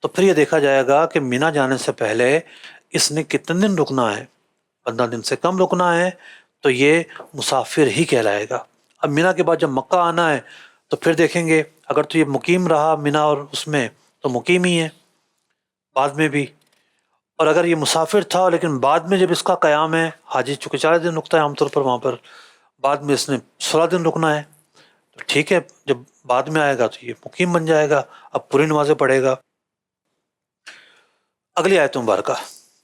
تو پھر یہ دیکھا جائے گا کہ مینا جانے سے پہلے اس نے کتنے دن رکنا ہے، 15 دن سے کم رکنا ہے تو یہ مسافر ہی کہلائے گا۔ اب مینا کے بعد جب مکہ آنا ہے تو پھر دیکھیں گے اگر تو یہ مقیم رہا مینا اور اس میں تو مقیم ہی ہے بعد میں بھی، اور اگر یہ مسافر تھا لیکن بعد میں جب اس کا قیام ہے، حاجی چونکہ 40 دن رکتا ہے عام طور پر وہاں پر، بعد میں اس نے 16 دن رکنا ہے، تو ٹھیک ہے جب بعد میں آئے گا تو یہ مقیم بن جائے گا، اب پوری نمازیں پڑھے گا۔ اگلی آیت مبارکہ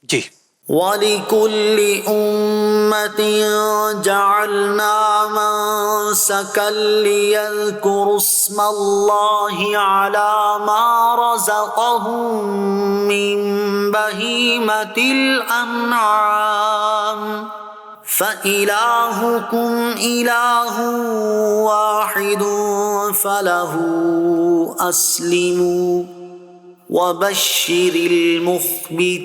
جی۔
وَلِكُلِّ أُمَّةٍ جَعَلْنَا مَنسَكًا لِيَذْكُرُوا اسْمَ اللَّهِ عَلَى مَا رَزَقَهُم مِّن بَهِيمَةِ الْأَنْعَامِ فَإِلَٰهُكُمْ إِلَٰهٌ وَاحِدٌ فَلَهُ أَسْلِمُوا وَبَشِّرِ الْمُخْبِتِينَ۔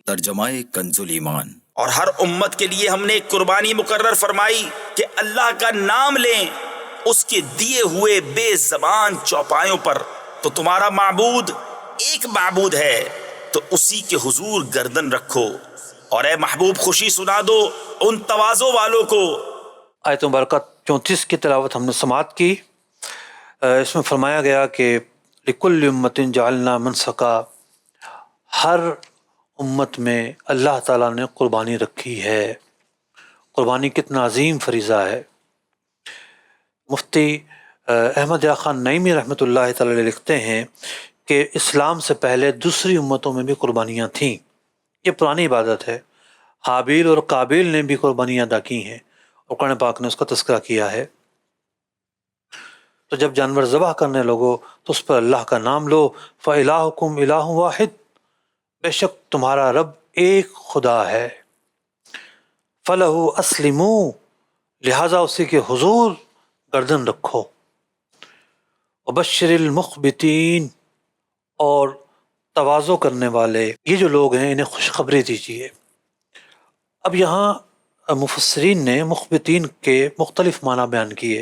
ترجمہ کنز ایمان۔
اور ہر امت کے لیے ہم نے ایک قربانی مقرر فرمائی کہ اللہ کا نام لیں اس کے دیے ہوئے بے زبان چوپایوں پر، تو تمہارا معبود ایک معبود ہے، تو اسی کے حضور گردن رکھو، اور اے محبوب خوشی سنا دو ان تواضع والوں کو۔
آیت مبارکہ 34 کی تلاوت ہم نے سماعت کی۔ اس میں فرمایا گیا کہ لِكُلِّ أُمَّةٍ جَعَلْنَا مَنسَكًا، ہر امت میں اللہ تعالیٰ نے قربانی رکھی ہے۔ قربانی کتنا عظیم فریضہ ہے۔ مفتی احمد یا خان نعیمی رحمۃ اللہ تعالی علیہ لکھتے ہیں کہ اسلام سے پہلے دوسری امتوں میں بھی قربانیاں تھیں، یہ پرانی عبادت ہے۔ حابیل اور قابیل نے بھی قربانیاں ادا کی ہیں اور قرآن پاک نے اس کا تذکرہ کیا ہے۔ تو جب جانور ذبح کرنے لوگو تو اس پر اللہ کا نام لو، فَإِلَٰهُكُمْ إِلَٰهٌ وَاحِدٌ، بے شک تمہارا رب ایک خدا ہے، فَلَهُ أَسْلِمُوا، لہٰذا اسی کے حضور گردن رکھو، وَبَشِّرِ الْمُخْبِتِينَ، اور تواضع کرنے والے یہ جو لوگ ہیں انہیں خوشخبری دیجیے۔ اب یہاں مفسرین نے مخبتین کے مختلف معنی بیان کیے۔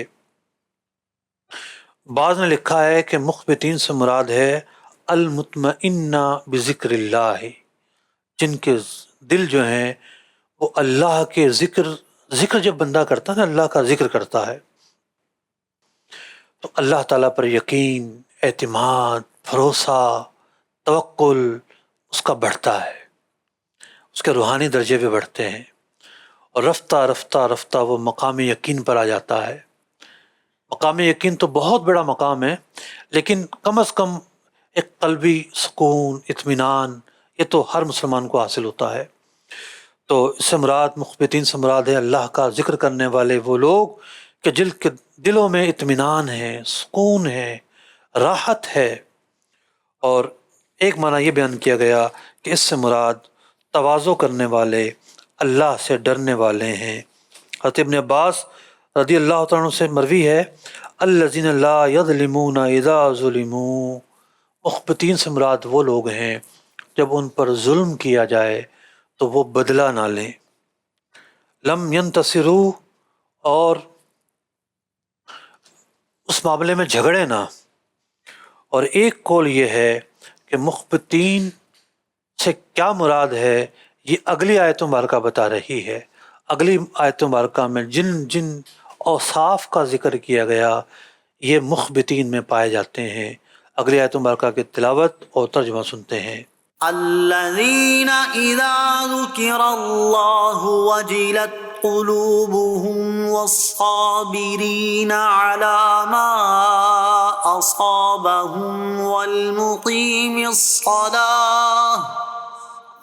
بعض نے لکھا ہے کہ مخبتین سے مراد ہے المطمئنہ بذکر اللہ، جن کے دل جو ہیں وہ اللہ کے ذکر جب بندہ کرتا ہے نا، اللہ کا ذکر کرتا ہے تو اللہ تعالیٰ پر یقین، اعتماد، بھروسہ، توکل اس کا بڑھتا ہے، اس کے روحانی درجے پہ بڑھتے ہیں، اور رفتہ رفتہ رفتہ وہ مقام یقین پر آ جاتا ہے۔ مقام یقین تو بہت بڑا مقام ہے، لیکن کم از کم ایک قلبی سکون، اطمینان، یہ تو ہر مسلمان کو حاصل ہوتا ہے۔ تو اس سے مراد، مخبتین سے مراد ہے اللہ کا ذکر کرنے والے وہ لوگ کہ جن کے دلوں میں اطمینان ہے، سکون ہے، راحت ہے۔ اور ایک معنی یہ بیان کیا گیا کہ اس سے مراد تواضع کرنے والے، اللہ سے ڈرنے والے ہیں۔ حضرت ابن عباس رضی اللہ تعالیٰ عنہ سے مروی ہے، الذین لا یظلمون اذا ظلموا، مخبتین سے مراد وہ لوگ ہیں جب ان پر ظلم کیا جائے تو وہ بدلہ نہ لیں، لم ینتصروا، اور اس معاملے میں جھگڑے نہ۔ اور ایک قول یہ ہے کہ مخبتین سے کیا مراد ہے، یہ اگلی آیت مبارکہ بتا رہی ہے۔ اگلی آیت مبارکہ میں جن جن اوصاف کا ذکر کیا گیا یہ مخبتین میں پائے جاتے ہیں۔ اگلی آیت مبارکہ کی تلاوت اور ترجمہ سنتے ہیں۔
الذين إذا ذكر الله وجلت قلوبهم والصابرين على ما أصابهم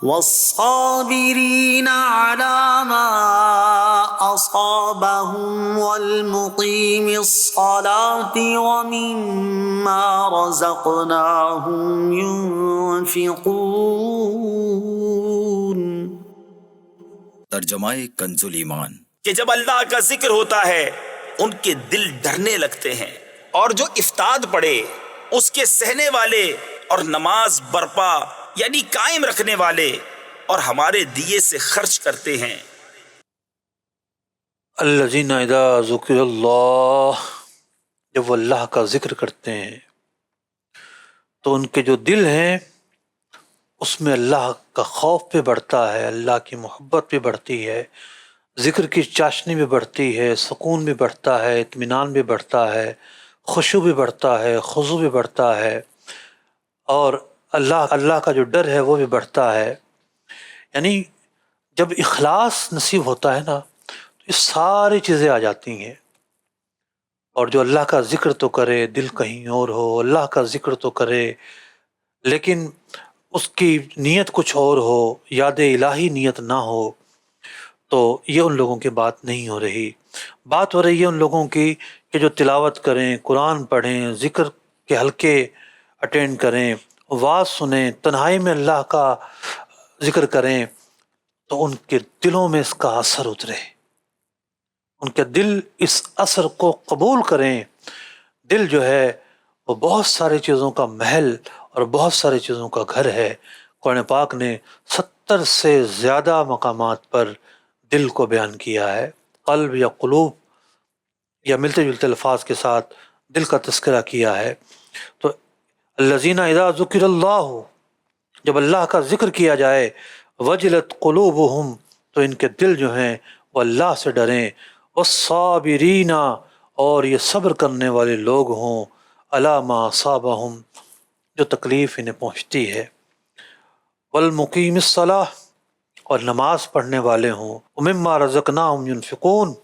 والصابرين على ما أصابهم والمقيم الصلاة ومما رزقناهم ينفقون۔
ترجمہ کنز ایمان۔
کہ جب اللہ کا ذکر ہوتا ہے ان کے دل ڈرنے لگتے ہیں، اور جو افتاد پڑے اس کے سہنے والے، اور نماز برپا یعنی قائم رکھنے والے، اور ہمارے دیے سے خرچ کرتے ہیں۔
الذین اذا ذکر اللہ، جب وہ اللہ کا ذکر کرتے ہیں تو ان کے جو دل ہیں اس میں اللہ کا خوف بھی بڑھتا ہے، اللہ کی محبت بھی بڑھتی ہے، ذکر کی چاشنی بھی بڑھتی ہے، سکون بھی بڑھتا ہے، اطمینان بھی بڑھتا ہے، خشوع بھی بڑھتا ہے، خضوع بھی بڑھتا ہے، اور اللہ کا جو ڈر ہے وہ بھی بڑھتا ہے۔ یعنی جب اخلاص نصیب ہوتا ہے نا تو یہ ساری چیزیں آ جاتی ہیں۔ اور جو اللہ کا ذکر تو کرے، دل کہیں اور ہو، اللہ کا ذکر تو کرے لیکن اس کی نیت کچھ اور ہو، یاد الہی نیت نہ ہو، تو یہ ان لوگوں کی بات نہیں ہو رہی۔ بات ہو رہی ہے ان لوگوں کی کہ جو تلاوت کریں، قرآن پڑھیں، ذکر کے حلقے اٹینڈ کریں، واعظ سنیں، تنہائی میں اللہ کا ذکر کریں، تو ان کے دلوں میں اس کا اثر اترے، ان کے دل اس اثر کو قبول کریں۔ دل جو ہے وہ بہت ساری چیزوں کا محل اور بہت ساری چیزوں کا گھر ہے۔ قرآن پاک نے 70 سے زیادہ مقامات پر دل کو بیان کیا ہے، قلب یا قلوب یا ملتے جلتے الفاظ کے ساتھ دل کا تذکرہ کیا ہے۔ تو الذین اذا ذکر اللہ، جب اللہ کا ذکر کیا جائے، وجلت قلوبہم، تو ان کے دل جو ہیں وہ اللہ سے ڈریں، والصابرین، اور یہ صبر کرنے والے لوگ ہوں، علی ما اصابہم، جو تکلیف انہیں پہنچتی ہے، والمقیم الصلاۃ، اور نماز پڑھنے والے ہوں، ومما رزقناہم ینفقون،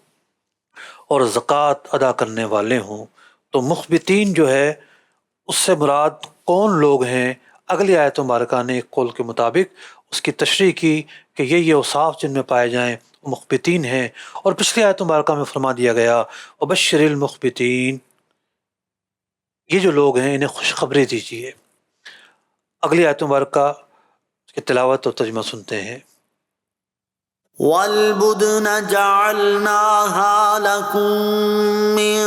اور زکوٰۃ ادا کرنے والے ہوں۔ تو مخبتین جو ہے اس سے مراد کون لوگ ہیں؟ اگلی آیت مبارکہ نے ایک قول کے مطابق اس کی تشریح کی کہ یہ اوصاف جن میں پائے جائیں وہ مخبتین ہیں، اور پچھلی آیت مبارکہ میں فرما دیا گیا وبشر المخبتین، یہ جو لوگ ہیں انہیں خوشخبری دیجیے۔ اگلی آیت مبارکہ کی تلاوت اور ترجمہ سنتے ہیں۔
والبدن جعلناها لكم من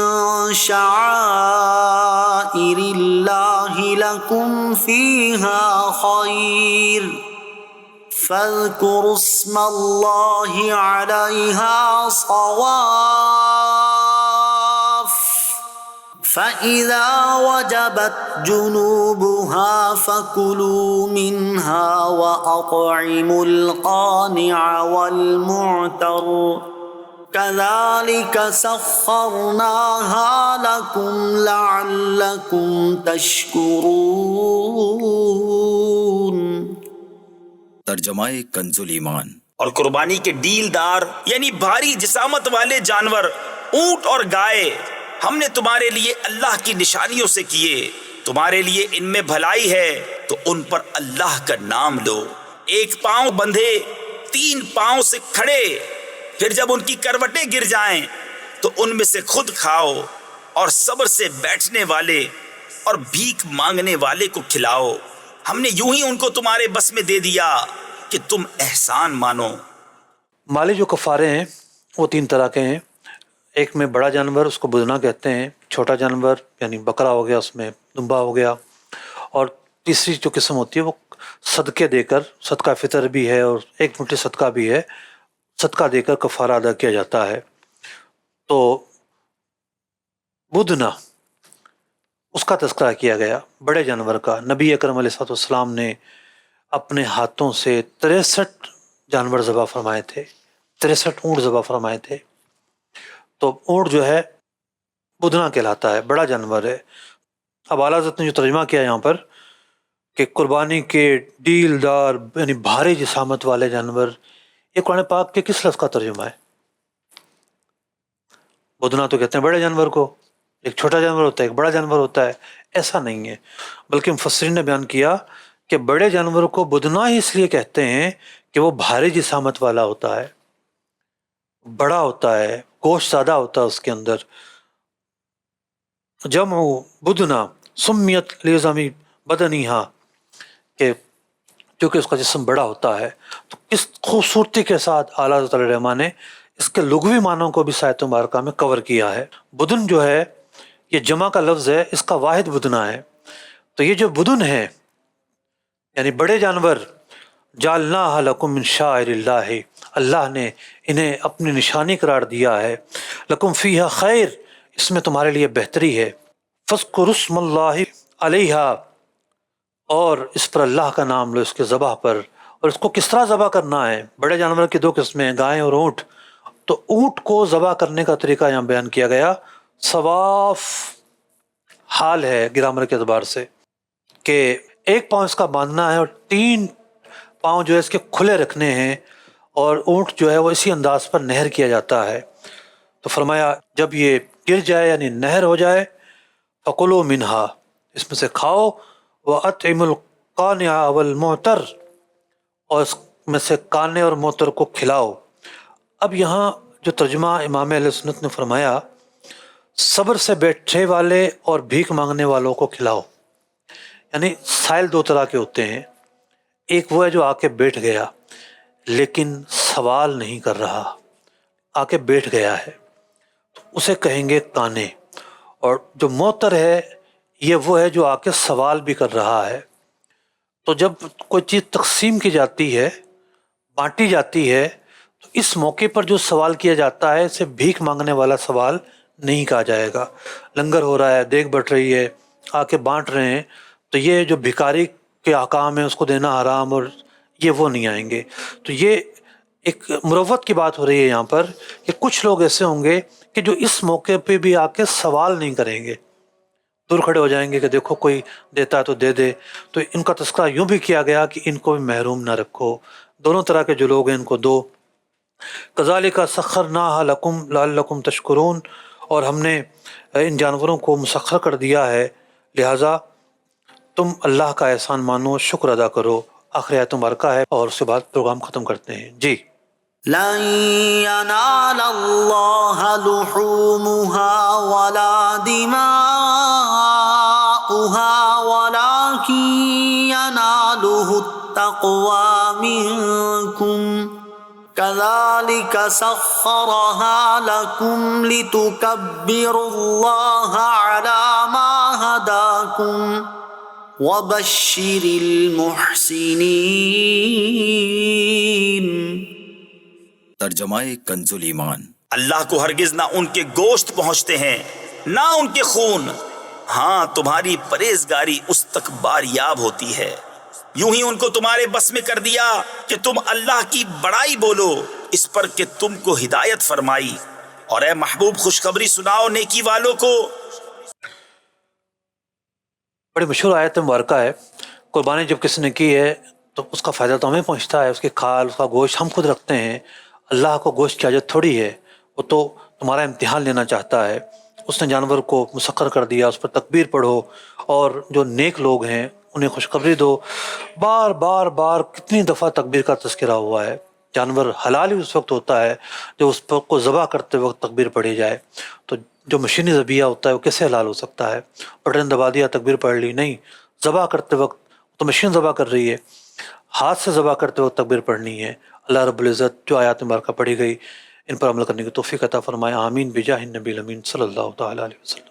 شعائر الله لكم فيها خير فاذكروا اسم الله عليها صواف فإذا وجبت جنوبها فكلوا منها وأطعموا القانع والمعتر كذلك سخرناها لكم لعلكم تشكرون۔
ترجمہ کنز ایمان۔
اور قربانی کے ڈیل دار یعنی بھاری جسامت والے جانور اونٹ اور گائے ہم نے تمہارے لیے اللہ کی نشانیوں سے کیے، تمہارے لیے ان میں بھلائی ہے تو ان پر اللہ کا نام لو، ایک پاؤں بندھے 3 پاؤں سے کھڑے، پھر جب ان کی کروٹیں گر جائیں تو ان میں سے خود کھاؤ، اور صبر سے بیٹھنے والے اور بھیک مانگنے والے کو کھلاؤ، ہم نے یوں ہی ان کو تمہارے بس میں دے دیا کہ تم احسان مانو۔
مالی جو کفارے ہیں وہ 3 طرح کے ہیں، ایک میں بڑا جانور اس کو بدنا کہتے ہیں، چھوٹا جانور یعنی بکرا ہو گیا، اس میں دمبا ہو گیا، اور تیسری جو قسم ہوتی ہے وہ صدقے دے کر، صدقہ فطر بھی ہے اور 1 مٹھی صدقہ بھی ہے، صدقہ دے کر کفارہ ادا کیا جاتا ہے۔ تو بدنا اس کا تذکرہ کیا گیا، بڑے جانور کا۔ نبی اکرم علیہ السلام نے اپنے ہاتھوں سے 63 جانور ذبح فرمائے تھے، 63 اونٹ ذبح فرمائے تھے۔ تو اونٹ جو ہے بدنا کہلاتا ہے، بڑا جانور ہے۔ اب اعلیٰ حضرت نے جو ترجمہ کیا یہاں پر کہ قربانی کے ڈیل دار یعنی بھاری جسامت والے جانور، یہ قرآن پاک کے کس لفظ کا ترجمہ ہے؟ بدنا تو کہتے ہیں بڑے جانور کو، ایک چھوٹا جانور ہوتا ہے، ایک بڑا جانور ہوتا ہے، ایسا نہیں ہے، بلکہ مفسرین نے بیان کیا کہ بڑے جانور کو بدنا ہی اس لیے کہتے ہیں کہ وہ بھاری جسامت والا ہوتا ہے، بڑا ہوتا ہے، گوشت زیادہ ہوتا ہے اس کے اندر۔ جمع بدنا سمیت لیزمی بدنیہا، کہ کیونکہ اس کا جسم بڑا ہوتا ہے۔ تو کس خوبصورتی کے ساتھ اعلیٰ حضرت علیہ الرحمٰن نے اس کے لغوی معنوں کو بھی آیت مبارکہ میں کور کیا ہے۔ بدن جو ہے یہ جمع کا لفظ ہے، اس کا واحد بدنا ہے۔ تو یہ جو بدن ہے یعنی بڑے جانور، جعلناها لکم من شعائر اللہ، اللہ نے انہیں اپنی نشانی قرار دیا ہے۔ لکم فیہا خیر، اس میں تمہارے لیے بہتری ہے۔ فاذکروا اسم اللہ علیہا، اور اس پر اللہ کا نام لو اس کے ذبح پر۔ اور اس کو کس طرح ذبح کرنا ہے؟ بڑے جانور کی 2 قسمیں ہیں، گائے اور اونٹ۔ تو اونٹ کو ذبح کرنے کا طریقہ یہاں بیان کیا گیا، صواف حال ہے گرامر کے اعتبار سے، کہ 1 پاؤں اس کا باندھنا ہے اور 3 پاؤں جو ہے اس کے کھلے رکھنے ہیں، اور اونٹ جو ہے وہ اسی انداز پر نہر کیا جاتا ہے۔ تو فرمایا جب یہ گر جائے یعنی نہر ہو جائے، فَقُلُوا مِنْهَا، اس میں سے کھاؤ، وَأَطْعِمُوا الْقَانِعَ وَالْمُعْتَرَ، اور اس میں سے کانے اور معتر کو کھلاؤ۔ اب یہاں جو ترجمہ امام اہل سنت نے فرمایا، صبر سے بیٹھے والے اور بھیک مانگنے والوں کو کھلاؤ، یعنی سائل 2 طرح کے ہوتے ہیں، ایک وہ ہے جو آ کے بیٹھ گیا لیکن سوال نہیں کر رہا، آ کے بیٹھ گیا ہے تو اسے کہیں گے کانے، اور جو معتر ہے یہ وہ ہے جو آ کے سوال بھی کر رہا ہے۔ تو جب کوئی چیز تقسیم کی جاتی ہے، بانٹی جاتی ہے، تو اس موقع پر جو سوال کیا جاتا ہے اسے بھیک مانگنے والا سوال نہیں کہا جائے گا۔ لنگر ہو رہا ہے، دیگ بٹ رہی ہے، آ کے بانٹ رہے ہیں، تو یہ جو بھکاری کے احکام ہیں اس کو دینا حرام، اور یہ وہ نہیں آئیں گے۔ تو یہ ایک مروت کی بات ہو رہی ہے یہاں پر کہ کچھ لوگ ایسے ہوں گے کہ جو اس موقع پہ بھی آ کے سوال نہیں کریں گے، دور کھڑے ہو جائیں گے کہ دیکھو کوئی دیتا ہے تو دے دے۔ تو ان کا تذکرہ یوں بھی کیا گیا کہ ان کو بھی محروم نہ رکھو، دونوں طرح کے جو لوگ ہیں ان کو دو۔ کذالک سخرناها لکم لعلکم تشکرون، اور ہم نے ان جانوروں کو مسخر کر دیا ہے لہٰذا تم اللہ کا احسان مانو، شکر ادا کرو۔ آخری آیت مبارکہ ہے اور اس کے بعد پروگرام ختم کرتے ہیں۔ جی
لن ينال الله لحومها ولا دماؤها ولكن يناله التقوى منكم كذلك سخرها لكم لتكبروا الله على ما هداكم وبشر المحسنين۔
ترجمہ کنز ایمان۔
اللہ کو ہرگز نہ ان کے گوشت پہنچتے ہیں نہ ان کے خون. ہاں تمہاری پرہیزگاری اس تک باریاب ہوتی ہے. یوں ہی ان کو تمہارے بس میں کر دیا کہ تم اللہ کی بڑائی بولو اس پر کہ تم کو ہدایت فرمائی. اور اے محبوب خوشخبری سناؤ نیکی والوں کو.
بڑی مشہور آیت مبارکہ ہے. قربانی جب کسی نے کی ہے تو اس کا فائدہ تو ہمیں پہنچتا ہے، اس کی کھال، اس کا گوشت ہم خود رکھتے ہیں. اللہ کو گوشت کی حاجت تھوڑی ہے، وہ تو تمہارا امتحان لینا چاہتا ہے. اس نے جانور کو مسخر کر دیا، اس پر تکبیر پڑھو، اور جو نیک لوگ ہیں انہیں خوشخبری دو. بار بار بار کتنی دفعہ تکبیر کا تذکرہ ہوا ہے. جانور حلال ہی اس وقت ہوتا ہے جب اس پر کو ذبح کرتے وقت تکبیر پڑھی جائے. تو جو مشینی ذبیحہ ہوتا ہے وہ کیسے حلال ہو سکتا ہے؟ بٹن دبا دیا، تکبیر پڑھ لی، نہیں. ذبح کرتے وقت تو مشین ذبح کر رہی ہے، ہاتھ سے ذبح کرتے وقت تکبیر پڑھنی ہے. اللہ رب العزت جو آیات مبارکہ پڑھی گئی ان پر عمل کرنے کی توفیق عطا فرمائے. آمین بجاہ النبی الامین صلی اللہ تعالی علیہ وسلم.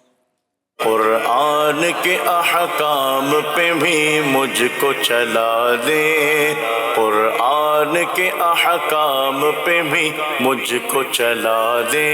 قرآن کے احکام پہ بھی مجھ کو چلا دے، قرآن کے احکام پہ بھی مجھ کو چلا دے.